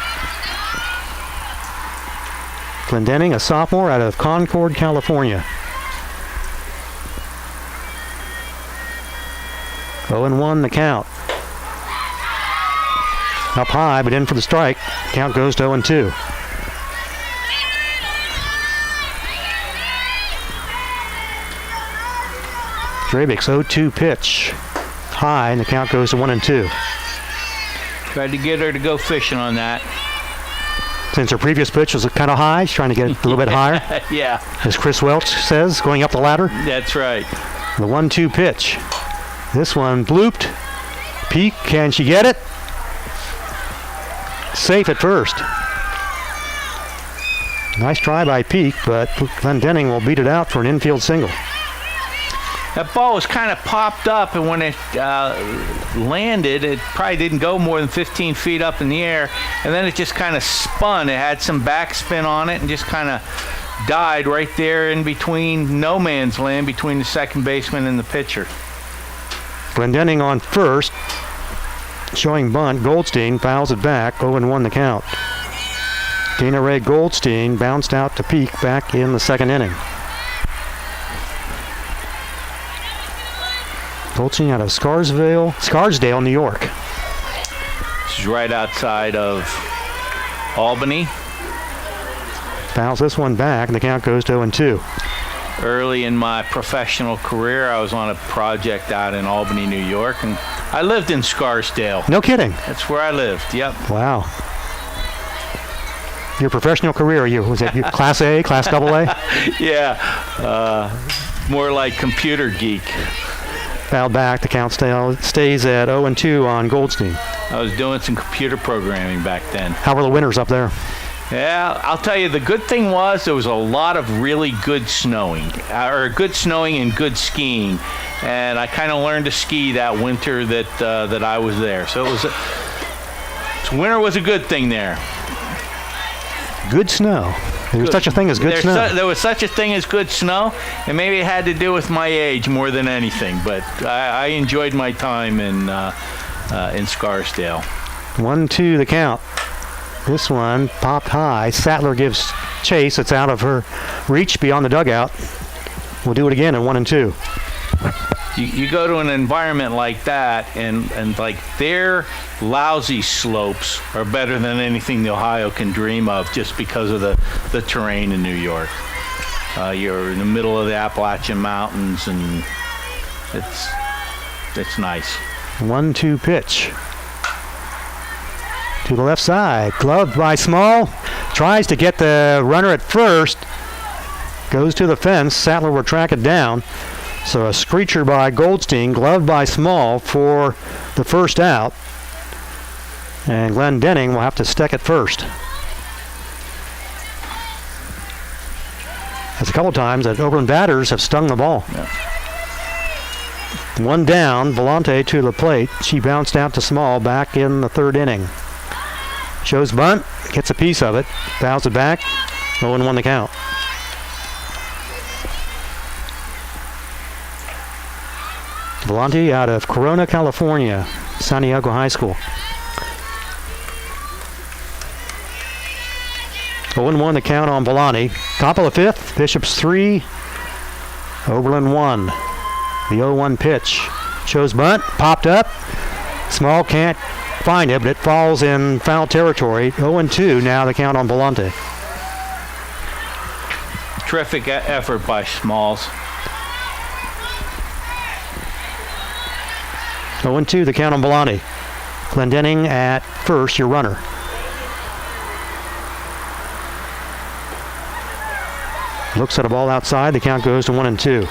Glendenning, a sophomore out of Concord, California. 0-1 the count. Up high, but in for the strike. Count goes to 0-2. Drabick's 0-2 pitch. High, and the count goes to 1-2. Tried to get her to go fishing on that. Since her previous pitch was kind of high, she's trying to get it a little bit higher. Yeah. As Chris Welch says, going up the ladder. That's right. The 1-2 pitch. This one blooped. Peak, can she get it? Safe at first. Nice try by Peak, but Glendenning will beat it out for an infield single. That ball was kind of popped up, and when it landed, it probably didn't go more than 15 feet up in the air, and then it just kind of spun. It had some backspin on it and just kind of died right there in between no man's land between the second baseman and the pitcher. Glendenning on first, showing bunt. Goldstein fouls it back, 0-1 the count. Dana Ray Goldstein bounced out to Peak back in the second inning. Goldstein out of Scarsdale, New York. This is right outside of Albany. Fouls this one back, and the count goes to 0-2. Early in my professional career, I was on a project out in Albany, New York, and I lived in Scarsdale. No kidding. That's where I lived, yep. Wow. Your professional career, was it your Class A, Class AA? Yeah, more like computer geek. Fouled back, the count stays at 0-2 on Goldstein. I was doing some computer programming back then. How were the winters up there? Yeah, I'll tell you, the good thing was there was a lot of really good snowing, and good skiing, and I kind of learned to ski that winter that I was there. So winter was a good thing there. Good snow. There's such a thing as good snow. There was such a thing as good snow, and maybe it had to do with my age more than anything. But I enjoyed my time in Scarsdale. 1-2 the count. This one popped high. Sattler gives chase. It's out of her reach beyond the dugout. We'll do it again at 1-2. You go to an environment like that, and like their lousy slopes are better than anything the Ohio can dream of, just because of the terrain in New York. You're in the middle of the Appalachian Mountains, and it's nice. 1-2 pitch. To the left side. Gloved by Small. Tries to get the runner at first. Goes to the fence. Sattler will track it down. So a screecher by Goldstein, gloved by Small for the first out. And Glendenning will have to stick at first. That's a couple times that Oberlin batters have stung the ball. Yeah. One down, Volante to the plate. She bounced out to Small back in the third inning. Shows bunt, gets a piece of it, fouls it back, 0-1 the count. Volante out of Corona, California, Santiago High School. 0-1 the count on Volante. Top of the fifth, Bishops 3, Oberlin 1. The 0-1 pitch. Shows bunt, popped up. Small can't find it, but it falls in foul territory. 0-2 now the count on Volante. Terrific effort by Smalls. 0-2 the count on Volante. Glendenning at first, your runner. Looks at a ball outside. The count goes to 1-2.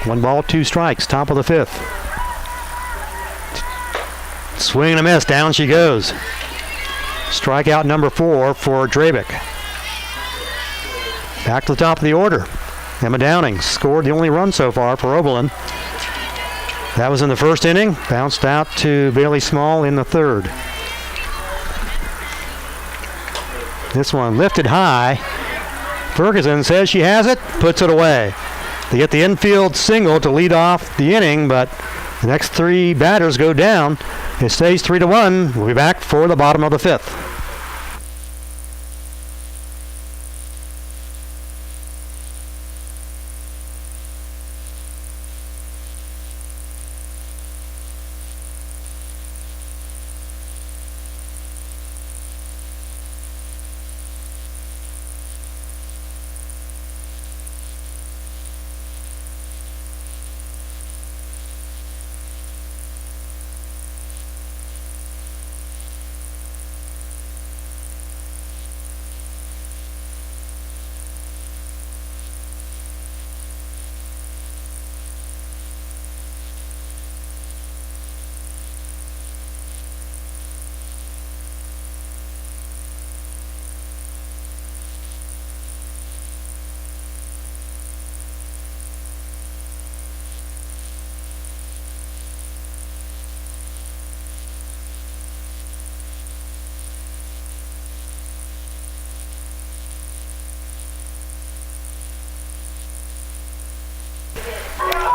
1 ball, 2 strikes, top of the 5th. Swing and a miss, down she goes. Strikeout number 4 for Drabick. Back to the top of the order. Emma Downing scored the only run so far for Oberlin. That was in the first inning. Bounced out to Bailey Small in the 3rd. This one lifted high. Ferguson says she has it, puts it away. They get the infield single to lead off the inning, but the next 3 batters go down. It stays 3-1. We'll be back for the bottom of the 5th.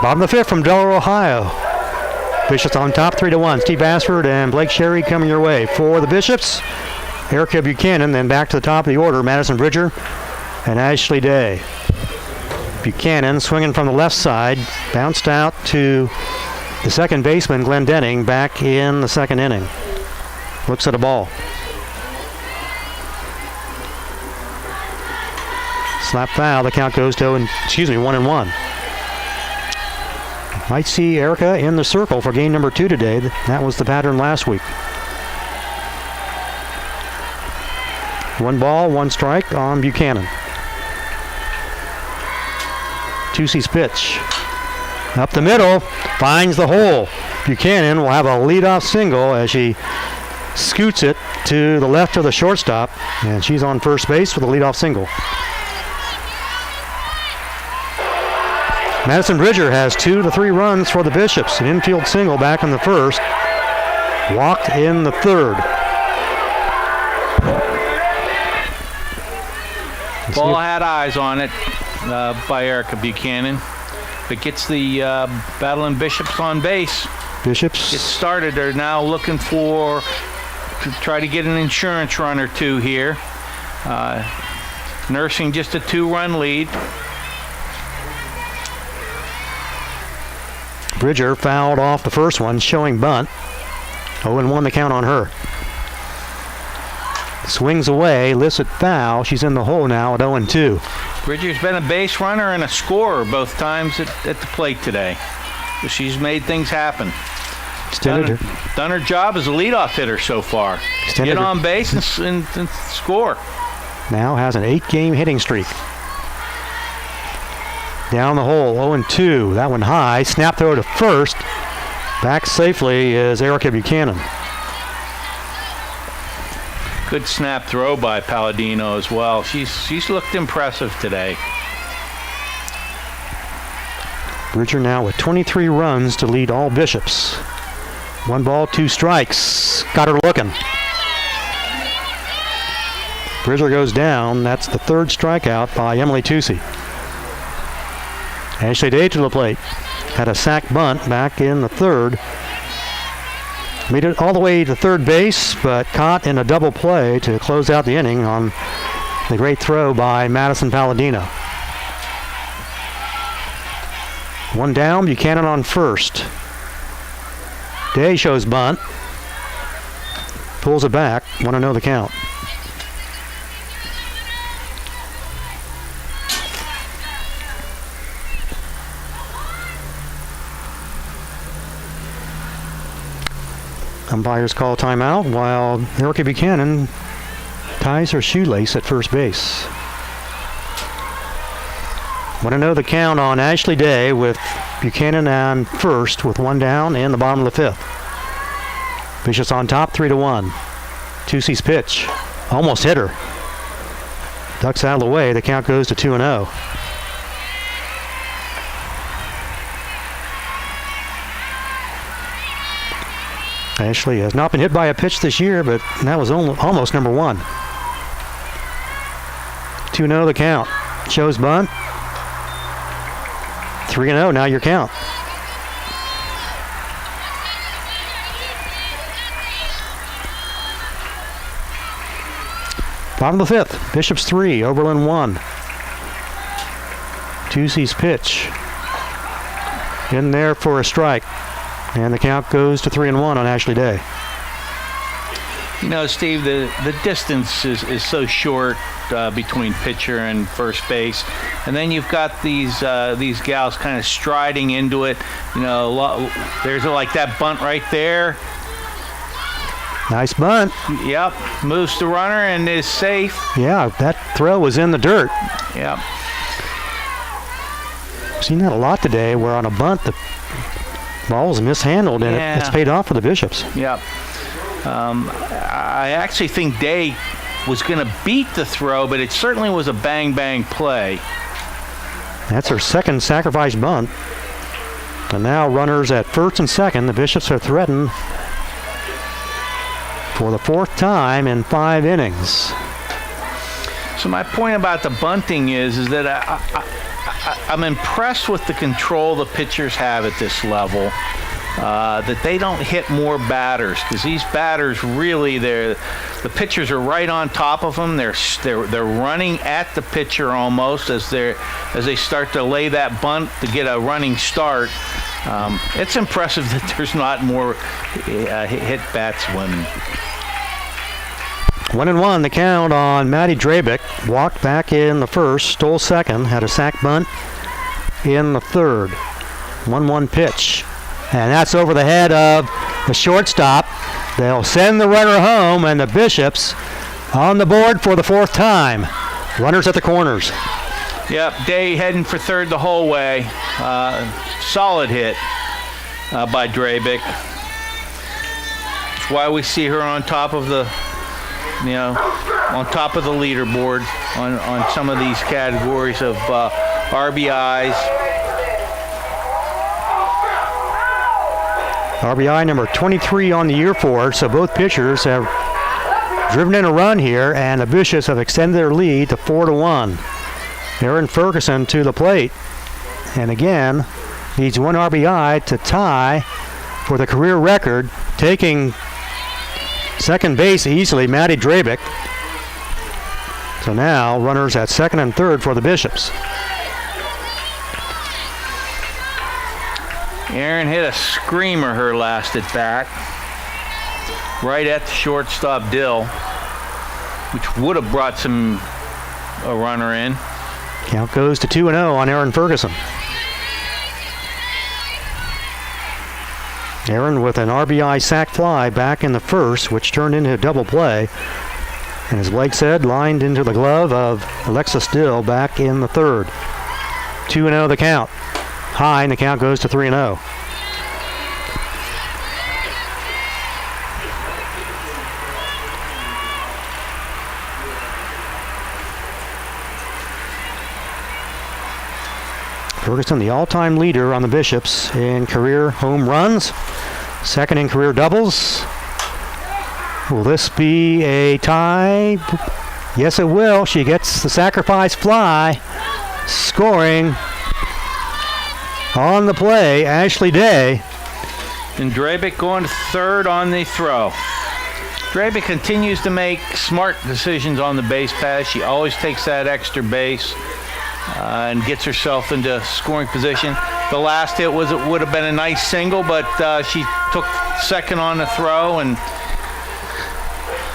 Bottom of the 5th from Delaware, Ohio. Bishops on top, 3-1. Steve Bassford and Blake Sherry coming your way. For the Bishops, Erica Buchanan. Then back to the top of the order, Madison Bridger and Ashley Day. Buchanan swinging from the left side, bounced out to the second baseman, Glenn Denning, back in the 2nd inning. Looks at a ball. Slap foul. The count goes to 1-1. Might see Erica in the circle for game number 2 today. That was the pattern last week. 1 ball, 1 strike on Buchanan. Tucci's pitch. Up the middle, finds the hole. Buchanan will have a leadoff single as she scoots it to the left of the shortstop, and she's on first base with a leadoff single. Madison Bridger has 2 to 3 runs for the Bishops. An infield single back in the 1st. Walked in the 3rd. Ball had eyes on it by Erica Buchanan. But gets the Battling Bishops on base. Bishops gets started. They're now looking to try to get an insurance run or 2 here. Nursing just a 2-run lead. Bridger fouled off the first one, showing bunt. 0-1 the count on her. Swings away, lifts it foul. She's in the hole now at 0-2. Bridger's been a base runner and a scorer both times at the plate today. So she's made things happen. Done her job as a leadoff hitter so far. Get on base and score. Now has an 8-game hitting streak. Down the hole, 0-2. That one high. Snap throw to first. Back safely is Erica Buchanan. Good snap throw by Palladino as well. She's looked impressive today. Bridger now with 23 runs to lead all Bishops. 1 ball, 2 strikes. Got her looking. Bridger goes down. That's the 3rd strikeout by Emily Tucci. Ashley Day to the plate. Had a sac bunt back in the 3rd. Made it all the way to third base, but caught in a double play to close out the inning on the great throw by Madison Palladino. 1 down, Buchanan on first. Day shows bunt. Pulls it back. Want to know the count. Umpires call timeout while Erica Buchanan ties her shoelace at first base. Want to know the count on Ashley Day with Buchanan on first with 1 down in the bottom of the 5th. Bishops on top 3-1. Tucci's pitch. Almost hit her. Ducks out of the way. The count goes to 2-0. Ashley has not been hit by a pitch this year, but that was almost number 1. 2-0 the count. Shows bunt. 3-0 now your count. Bottom of the 5th. Bishops 3, Oberlin 1. Tucci's pitch. In there for a strike. And the count goes to 3-1 on Ashley Day. You know, Steve, the distance is so short between pitcher and first base, and then you've got these gals kind of striding into it. You know, there's like that bunt right there. Nice bunt. Yep, moves the runner and is safe. Yeah, that throw was in the dirt. Yep. Seen that a lot today, where on a bunt the ball was mishandled, and it's paid off for the Bishops. Yep. I actually think Day was going to beat the throw, but it certainly was a bang-bang play. That's her second sacrifice bunt. And now runners at first and second. The Bishops are threatened for the 4th time in 5 innings. So my point about the bunting is that I'm impressed with the control the pitchers have at this level. That they don't hit more batters, because these batters really, the pitchers are right on top of them. They're running at the pitcher almost as they start to lay that bunt to get a running start. It's impressive that there's not more hit bats winning. 1-1 the count on Maddie Drabick. Walked back in the first, stole second, had a sac bunt in the 3rd. 1-1 pitch. And that's over the head of the shortstop. They'll send the runner home, and the Bishops on the board for the 4th time. Runners at the corners. Yep, Day heading for third the whole way. Solid hit by Drabick. That's why we see her on top of the, on top of the leaderboard on some of these categories of RBIs. RBI number 23 on the year for her, so both pitchers have driven in a run here, and the Bishops have extended their lead to 4-1. Erin Ferguson to the plate, and again needs 1 RBI to tie for the career record, taking second base easily, Maddie Drabick. So now runners at second and third for the Bishops. Erin hit a screamer her last at bat, right at the shortstop Dill, which would have brought a runner in. Count goes to 2-0 on Erin Ferguson. Erin with an RBI sac fly back in the first, which turned into a double play. And as Blake said, lined into the glove of Alexis Dill back in the 3rd. 2-0 the count. High, and the count goes to 3-0. Ferguson, the all-time leader on the Bishops in career home runs, second in career doubles. Will this be a tie? Yes, it will. She gets the sacrifice fly, scoring on the play, Ashley Day. And Drabick going to third on the throw. Drabick continues to make smart decisions on the base pass. She always takes that extra base and gets herself into scoring position. The last hit would have been a nice single, but she took second on the throw, and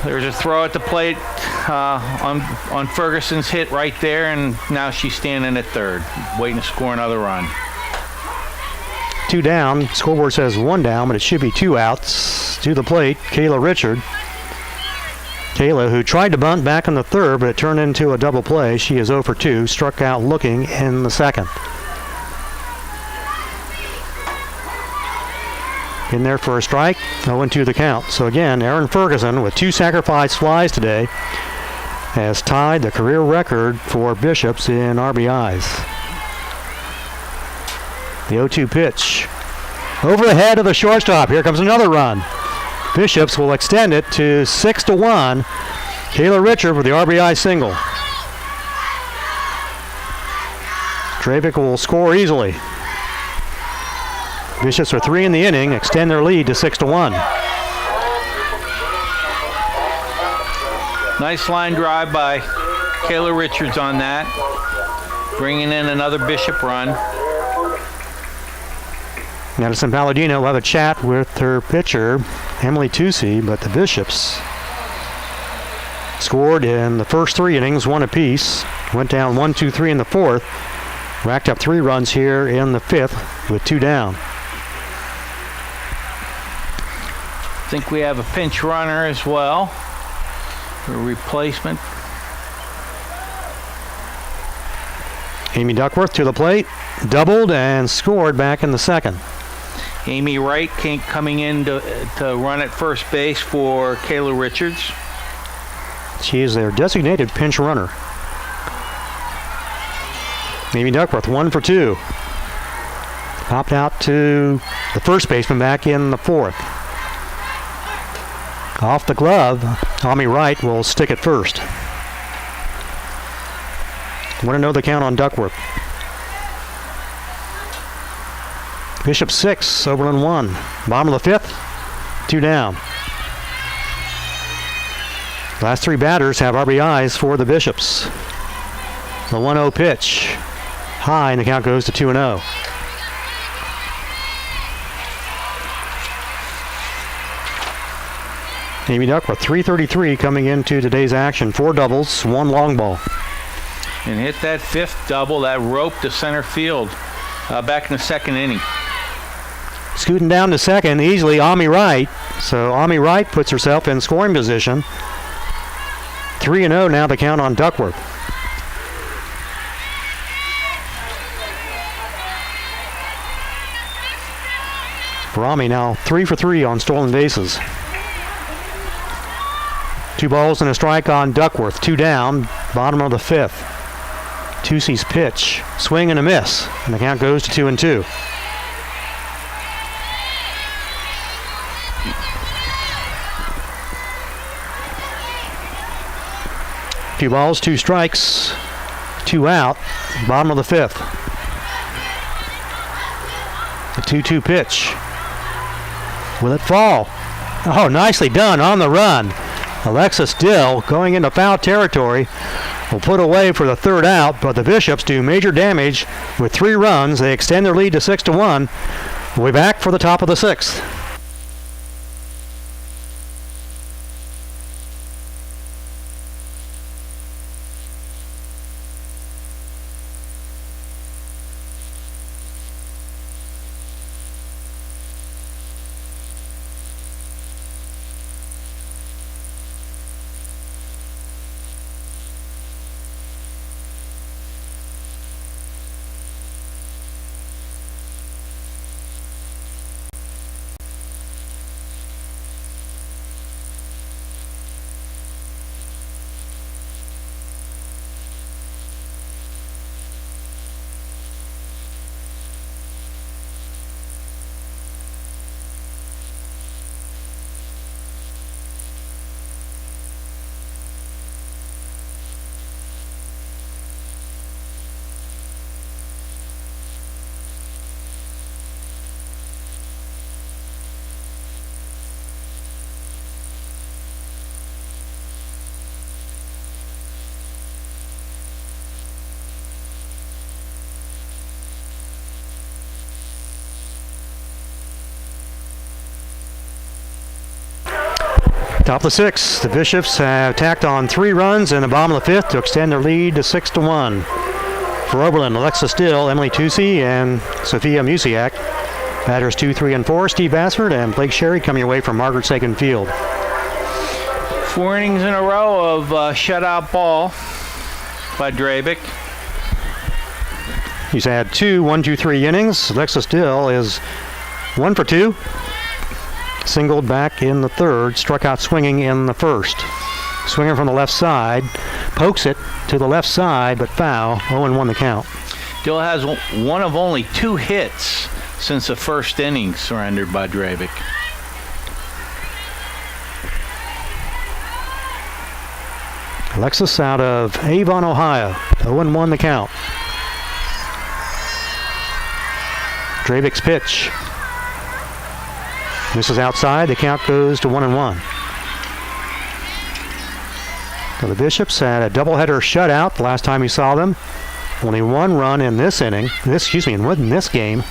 there's a throw at the plate on Ferguson's hit right there, and now she's standing at third, waiting to score another run. 2 down. Scoreboard says 1 down, but it should be 2 outs. To the plate, Kayla Richard. Kayla, who tried to bunt back in the third, but it turned into a double play. She is 0 for 2, struck out looking in the second. In there for a strike, 0-2 the count. So again, Aaron Ferguson with 2 sacrifice flies today has tied the career record for Bishops in RBIs. The 0-2 pitch. Over the head of the shortstop. Here comes another run. Bishops will extend it to 6-1. Kayla Richard with the RBI single. Dravic will score easily. Bishops are 3 in the inning, extend their lead to 6-1. Nice line drive by Kayla Richards on that, bringing in another Bishop run. Madison Palladino will have a chat with her pitcher, Emily Tucci, but the Bishops scored in the first 3 innings, 1 apiece. Went down 1-2-3 in the 4th. Racked up 3 runs here in the 5th with 2 down. I think we have a pinch runner as well. A replacement. Amy Duckworth to the plate, doubled and scored back in the second. Amy Wright coming in to run at first base for Kayla Richards. She is their designated pinch runner. Amy Duckworth, 1 for 2. Popped out to the first baseman back in the 4th. Off the glove, Amy Wright will stick it first. Want to know the count on Duckworth. Bishop 6, Oberlin 1. Bottom of the 5th, 2 down. Last 3 batters have RBIs for the Bishops. The 1-0 pitch. High, and the count goes to 2-0. Amy Duckworth, 333 coming into today's action. 4 doubles, 1 long ball. And hit that 5th double, that rope to center field back in the 2nd inning. Scooting down to second easily, Amy Wright. So Amy Wright puts herself in scoring position. 3-0 now the count on Duckworth. Rami now 3 for 3 on stolen bases. 2 balls and a strike on Duckworth. 2 down, bottom of the 5th. Tucci's pitch, swing and a miss, and the count goes to 2-2. Two balls, 2 strikes, 2 out, bottom of the 5th. The 2-2 pitch. Will it fall? Oh, nicely done on the run. Alexis Dill going into foul territory will put away for the 3rd out, but the Bishops do major damage with 3 runs. They extend their lead to 6-1. We'll be back for the top of the 6th. Top of the 6th, the Bishops have tacked on 3 runs in the bottom of the 5th to extend their lead to 6-1. For Oberlin, Alexis Dill, Emily Tucci, and Sophia Musiak. Batters 2, 3, and 4, Steve Bassford and Blake Sherry coming away from Margaret Sagan Field. 4 innings in a row of shutout ball by Drabick. He's had 2 1-2-3 innings. Alexis Dill is 1 for 2. Singled back in the third, struck out swinging in the first. Swinger from the left side, pokes it to the left side, but foul. 0-1 the count. Dill has one of only 2 hits since the first inning surrendered by Drabick. Alexis out of Avon, Ohio. 0-1 the count. Drabick's pitch. This is outside. The count goes to 1-1. So the Bishops had a doubleheader shutout the last time we saw them. Only 1 run in this inning. In this game.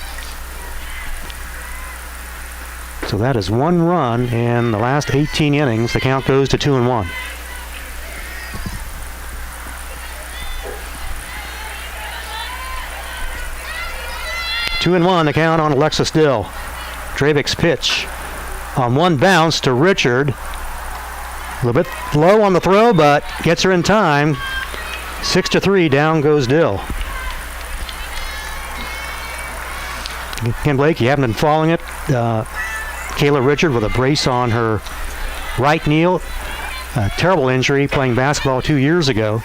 So that is 1 run in the last 18 innings. The count goes to 2-1. Two and 1 the count on Alexis Dill. Drabick's pitch on 1 bounce to Richard. A little bit low on the throw, but gets her in time. 6-3, down goes Dill. Ken Blake, you haven't been following it. Kayla Richard with a brace on her right knee. A terrible injury playing basketball 2 years ago.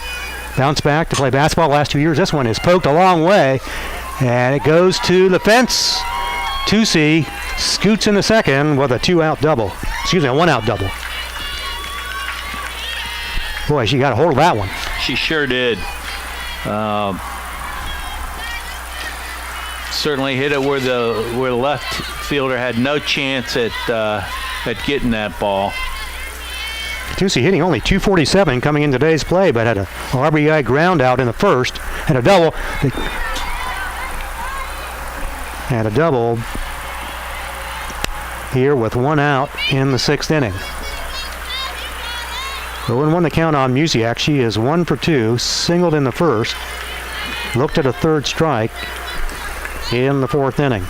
Bounced back to play basketball the last 2 years. This one is poked a long way. And it goes to the fence. Tusi scoots in the second with a 2-out double. Excuse me, a 1-out double. Boy, she got a hold of that one. She sure did. Certainly hit it where the left fielder had no chance at getting that ball. Tusi hitting only .247 coming in today's play, but had a RBI ground out in the first and a double. And a double here with 1 out in the 6th inning. 0-1 the count on Musiak. She is 1 for 2, singled in the first, looked at a third strike in the 4th inning.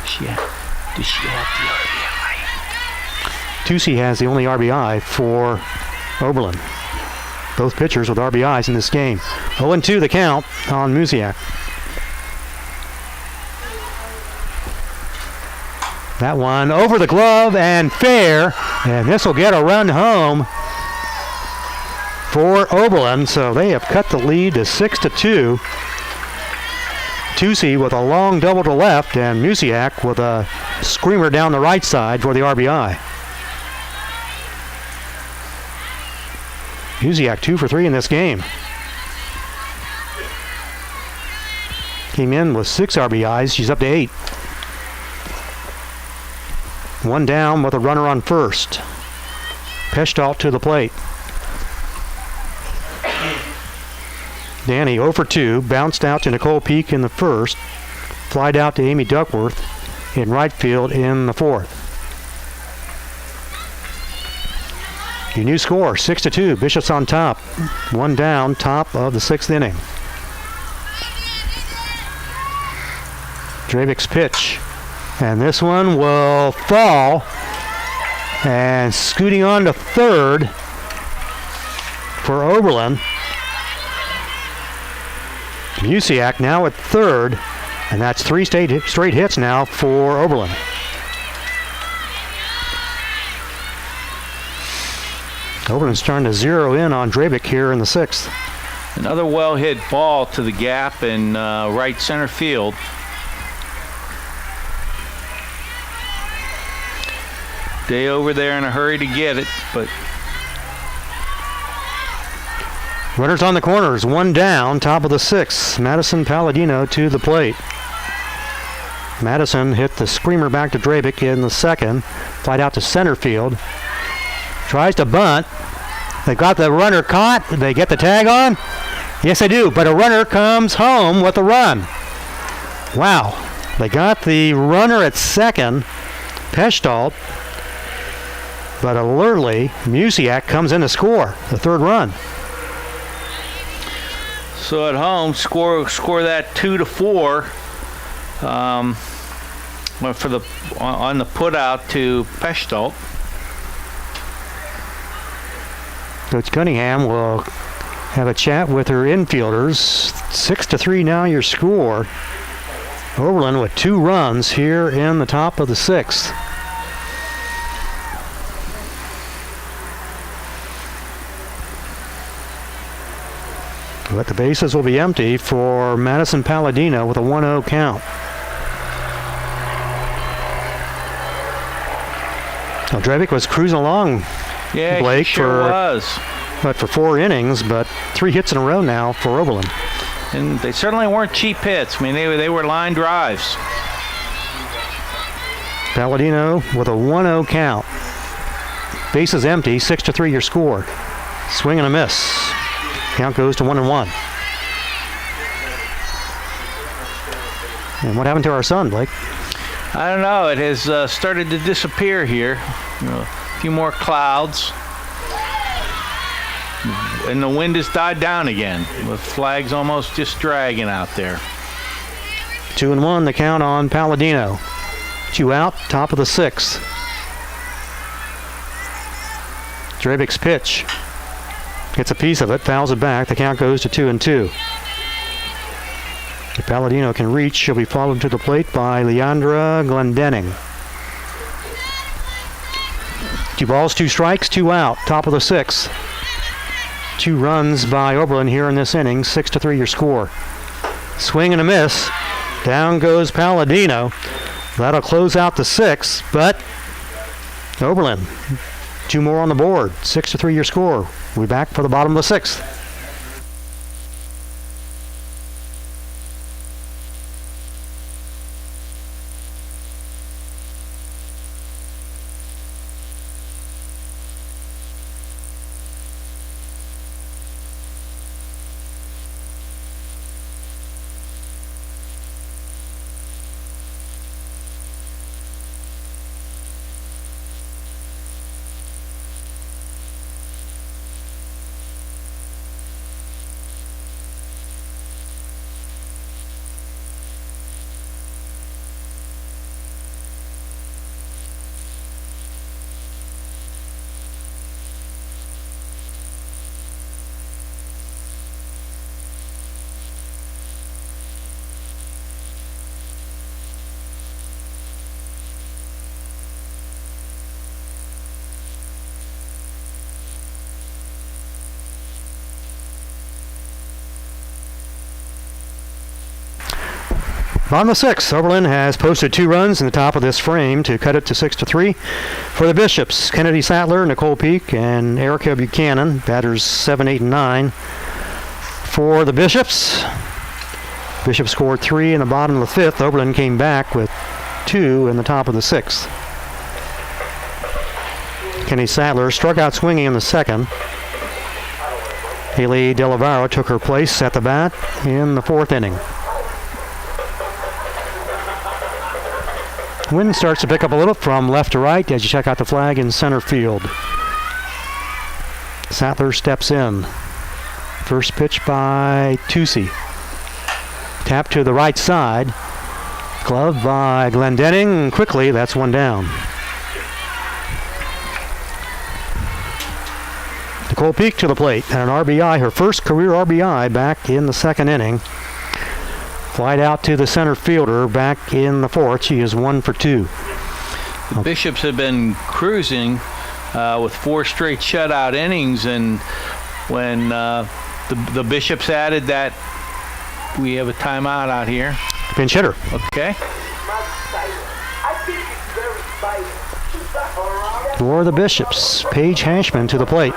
Does she have the RBI? Tusi has the only RBI for Oberlin. Both pitchers with RBIs in this game. 0-2 the count on Musiak. That one over the glove and fair, and this will get a run home for Oberlin. So they have cut the lead to 6-2. Tusi with a long double to left, and Musiak with a screamer down the right side for the RBI. Musiak 2 for 3 in this game. Came in with 6 RBIs. She's up to 8. 1 down with a runner on first. Peshtault to the plate. Danny 0 for 2, bounced out to Nicole Peak in the first, flied out to Amy Duckworth in right field in the 4th. Your new score, 6-2, Bishops on top. 1 down, top of the 6th inning. Drabick's pitch. And this one will fall. And scooting on to third for Oberlin. Musiak now at third. And that's 3 straight hits now for Oberlin. Oberlin's trying to zero in on Drabick here in the 6th. Another well-hit ball to the gap in right center field. Day over there in a hurry to get it, but runners on the corners, 1 down, top of the 6th. Madison Palladino to the plate. Madison hit the screamer back to Drabick in the 2nd. Flied out to center field. Tries to bunt. They got the runner caught. They get the tag on? Yes, they do, but a runner comes home with a run. Wow. They got the runner at 2nd, Peshtault. But alertly, Musiak comes in to score the 3rd run. So at home, score that 2-4. On the put out to Peshtault. Coach Cunningham will have a chat with her infielders. 6-3 now your score. Oberlin with 2 runs here in the top of the 6th. But the bases will be empty for Madison Palladino with a 1-0 count. Now, Drevick was cruising along, Yeah, Blake, he sure was. but for 4 innings, but 3 hits in a row now for Oberlin. And they certainly weren't cheap hits. I mean, they were line drives. Palladino with a 1-0 count. Bases empty, 6-3 your score. Swing and a miss. Count goes to 1-1. And what happened to our sun, Blake? I don't know. It has started to disappear here. A few more clouds. And the wind has died down again, with flags almost just dragging out there. 2-1 the count on Palladino. 2 out, top of the 6th. Drevick's pitch. Gets a piece of it, fouls it back. The count goes to 2-2. If Palladino can reach, she'll be followed to the plate by Leandra Glendenning. 2 balls, 2 strikes, 2 out, top of the 6th. 2 runs by Oberlin here in this inning, 6-3 your score. Swing and a miss. Down goes Palladino. That'll close out the 6th, but Oberlin, 2 more on the board, 6-3 your score. We're back for the bottom of the 6th. On the 6th, Oberlin has posted 2 runs in the top of this frame to cut it to 6-3. For the Bishops, Kennedy Sattler, Nicole Peak, and Erica Buchanan, batters 7, 8, and 9. For the Bishops scored 3 in the bottom of the 5th. Oberlin came back with 2 in the top of the 6th. Kennedy Sattler struck out swinging in the 2nd. Haley Delavaro took her place at the bat in the 4th inning. Wind starts to pick up a little from left to right as you check out the flag in center field. Sattler steps in. First pitch by Tucci. Tap to the right side. Glove by Glendenning. Quickly, that's 1 down. Nicole Peak to the plate and an RBI, her first career RBI back in the 2nd inning. Flight out to the center fielder back in the 4th. She is 1 for 2. The Bishops have been cruising with 4 straight shutout innings, and when the Bishops added that, we have a timeout out here. Pinch hitter. Okay. For the Bishops, Paige Hashman to the plate.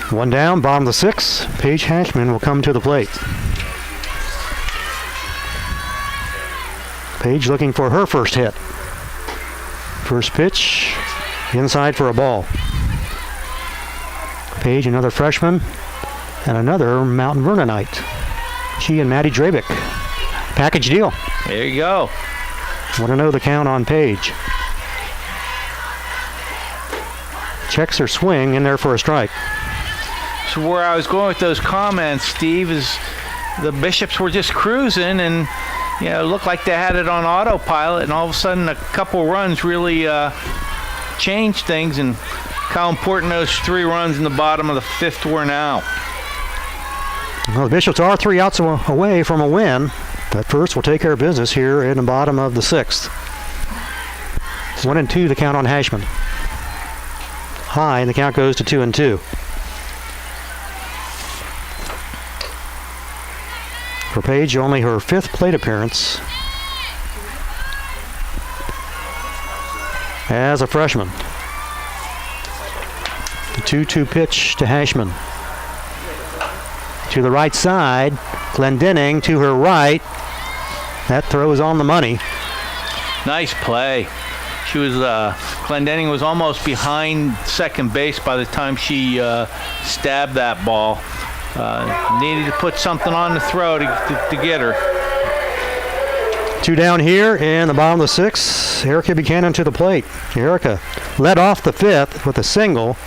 1 down, bottom of the 6th. Paige Hashman will come to the plate. Paige looking for her first hit. First pitch, inside for a ball. Paige, another freshman, and another Mountain Vernonite. She and Maddie Drabick. Package deal. There you go. Want to know the count on Paige. Checks her swing in there for a strike. So where I was going with those comments, Steve, is the Bishops were just cruising, and it looked like they had it on autopilot, and all of a sudden a couple runs really change things, and how important those 3 runs in the bottom of the 5th were now. Well, the Bishops are 3 outs away from a win, but first we'll take care of business here in the bottom of the 6th. 1-2 the count on Hashman. High, and the count goes to 2-2. For Page, only her 5th plate appearance as a freshman. The 2-2 pitch to Hashman. To the right side, Glendening to her right. That throw is on the money. Nice play. She was Glendening was almost behind second base by the time she stabbed that ball. Needed to put something on the throw to get her. 2 down here in the bottom of the 6th. Erica Buchanan to the plate. Erica led off the 5th with a single.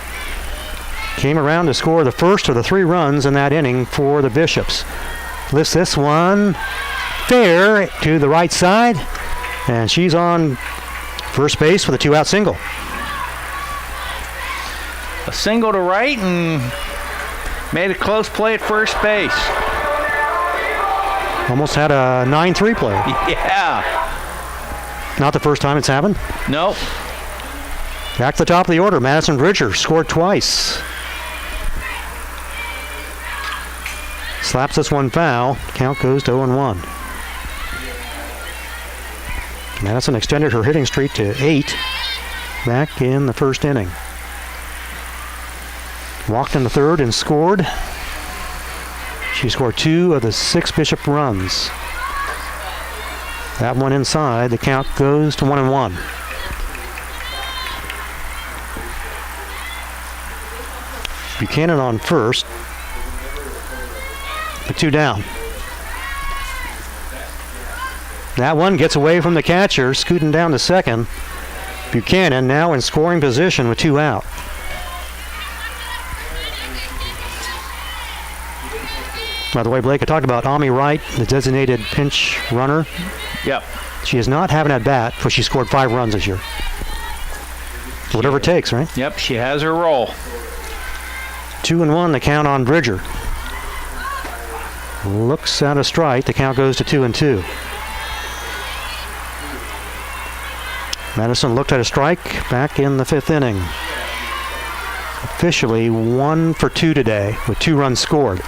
Came around to score the first of the 3 runs in that inning for the Bishops. Lifts this one fair to the right side, and she's on first base with a 2-out single. A single to right and made a close play at first base. Almost had a 9-3 play. Yeah. Not the first time it's happened. Nope. Back to the top of the order. Madison Bridger scored twice. Slaps this one foul. Count goes to 0-1. Madison extended her hitting streak to 8 back in the first inning. Walked in the 3rd and scored. She scored 2 of the 6 Bishop runs. That one inside. The count goes to 1-1. Buchanan on first. The 2 down. That one gets away from the catcher, scooting down to second. Buchanan now in scoring position with 2 out. By the way, Blake, I talked about Ami Wright, the designated pinch runner. Yep. She is not having at bat, but she scored 5 runs this year. Whatever it takes, right? Yep, she has her role. 2-1, the count on Bridger. Looks at a strike. The count goes to 2-2. Madison looked at a strike back in the 5th inning. Officially 1 for 2 today with 2 runs scored.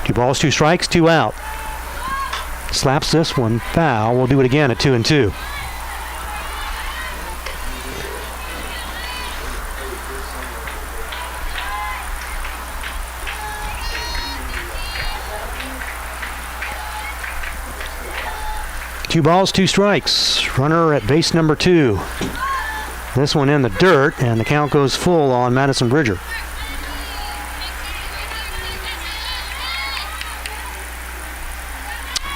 2 balls, 2 strikes, 2 out. Slaps this one foul. We'll do it again at 2-2. Two balls, 2 strikes. Runner at base number 2. This one in the dirt, and the count goes full on Madison Bridger.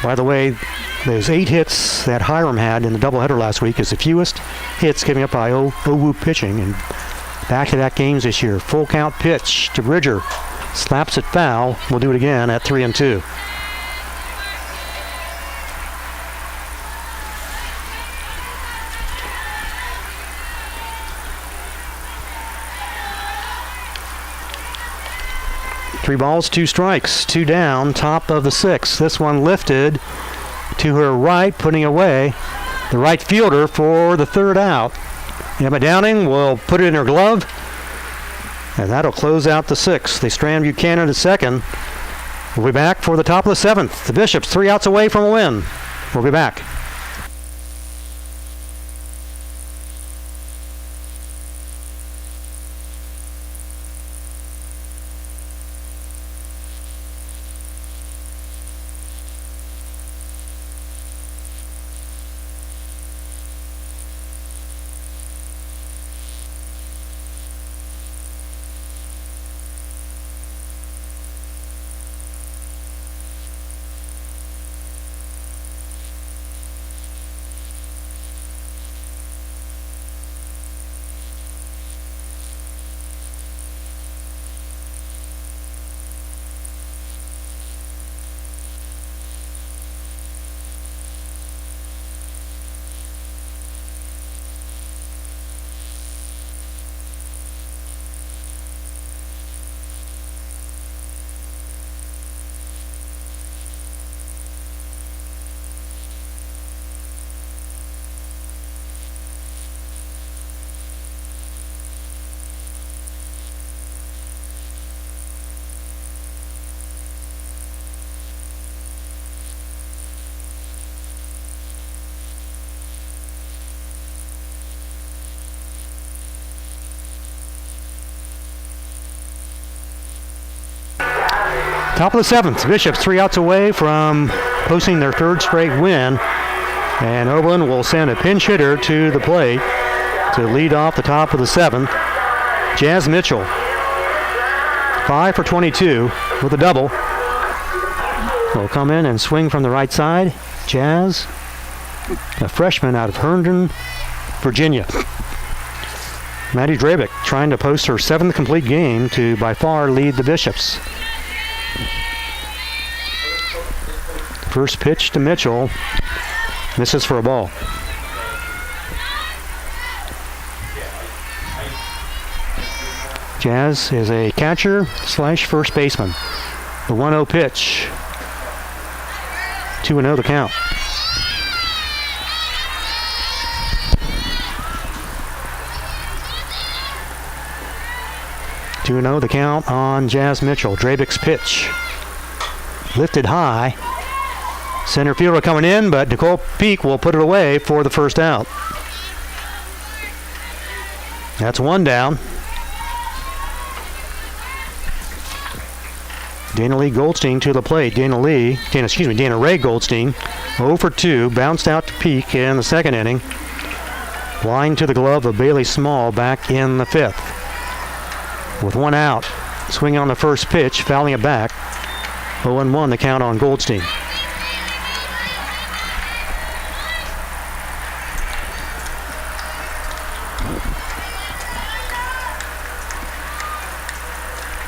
By the way, those 8 hits that Hiram had in the doubleheader last week is the fewest hits given up by Owu pitching in back-to-back games this year. Full count pitch to Bridger. Slaps it foul. We'll do it again at 3-2. Three balls, 2 strikes, 2 down, top of the 6th. This one lifted to her right, putting away the right fielder for the 3rd out. Emma Downing will put it in her glove, and that'll close out the 6th. They strand Buchanan to second. We'll be back for the top of the 7th. The Bishops 3 outs away from a win. We'll be back. Top of the 7th. Bishops 3 outs away from posting their 3rd straight win. And Oberlin will send a pinch hitter to the plate to lead off the top of the 7th. Jazz Mitchell, 5 for 22 with a double. Will come in and swing from the right side. Jazz, a freshman out of Herndon, Virginia. Maddie Drabick trying to post her 7th complete game to by far lead the Bishops. First pitch to Mitchell, misses for a ball. Jazz is a catcher / first baseman. The 1-0 pitch. 2-0 the count. The count on Jazz Mitchell. Drabick's pitch. Lifted high. Center fielder coming in, but Nicole Peak will put it away for the first out. That's 1 down. Dana Goldstein to the plate. Dana Ray Goldstein, 0 for 2, bounced out to Peak in the 2nd inning. Line to the glove of Bailey Small back in the 5th. With 1 out, swinging on the first pitch, fouling it back. 0-1 the count on Goldstein.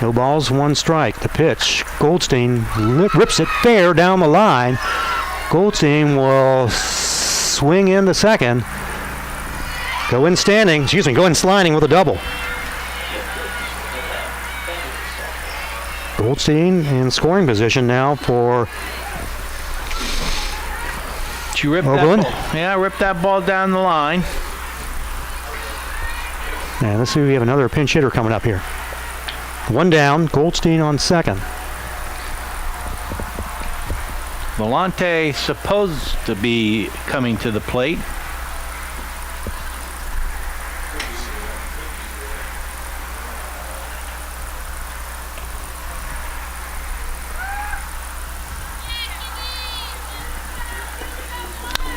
No balls, 1 strike. The pitch. Goldstein rips it fair down the line. Goldstein will swing in the 2nd. Go in sliding with a double. Goldstein in scoring position now for Oberlin. Ripped that ball down the line. And let's see if we have another pinch hitter coming up here. 1 down, Goldstein on 2nd. Volante supposed to be coming to the plate.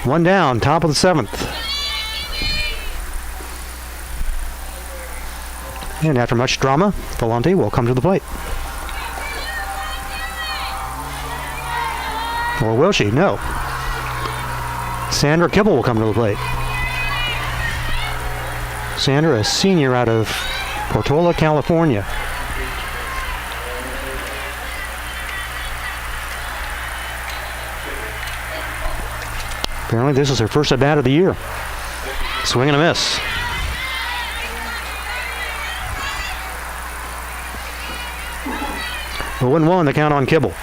One down, top of the 7th. And after much drama, Volante will come to the plate. Or will she? No. Sandra Kibble will come to the plate. Sandra, a senior out of Portola, California. Apparently this is her first at-bat of the year. Swing and a miss. The 1-1 the count on Kibble.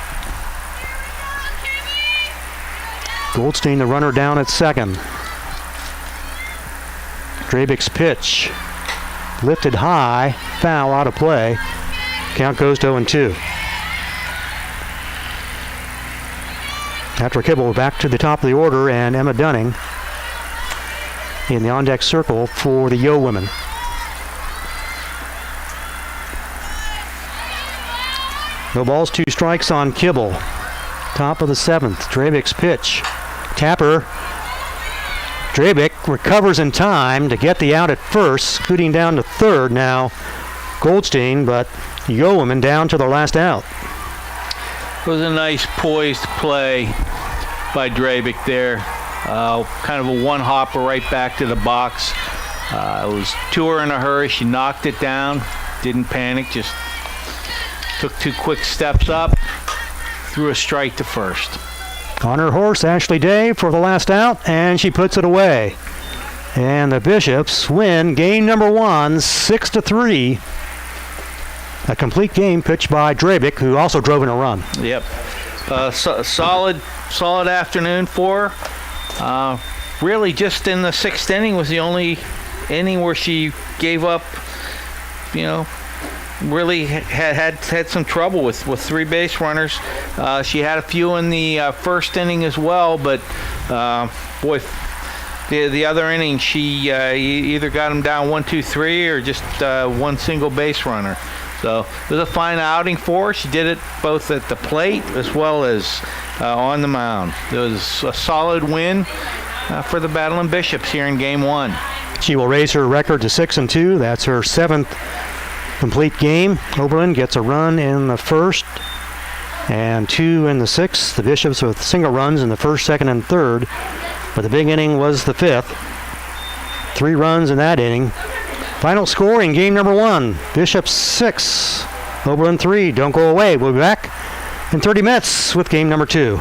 Goldstein, the runner, down at 2nd. Drabick's pitch. Lifted high, foul, out of play. Count goes to 0-2. After Kibble, back to the top of the order, and Emma Dunning in the on-deck circle for the Yo women. No balls, 2 strikes on Kibble. Top of the 7th. Drabick's pitch. Tapper. Drabick recovers in time to get the out at first, scooting down to 3rd now. Goldstein, but Yo women down to the last out. It was a nice poised play by Drabick there. Kind of a one-hopper right back to the box. It was to her in a hurry. She knocked it down. Didn't panic. Just took 2 quick steps up. Threw a strike to first. On her horse, Ashley Day for the last out, and she puts it away. And the Bishops win game number 1, 6-3. A complete game pitched by Drabick, who also drove in a run. Yep. Solid afternoon for her. Really just in the 6th inning was the only inning where she gave up, really had some trouble with 3 base runners. She had a few in the 1st inning as well, but the other inning she either got them down 1, 2, 3 or just 1 single base runner. So it was a fine outing for her. She did it both at the plate as well as on the mound. It was a solid win for the Battling Bishops here in Game 1. She will raise her record to 6-2. That's her 7th complete game. Oberlin gets a run in the first and 2 in the 6th. The Bishops with single runs in the first, second, and third. But the big inning was the 5th. 3 runs in that inning. Final score in game number 1. Bishops 6, Oberlin 3. Don't go away. We'll be back in 30 minutes with game number 2.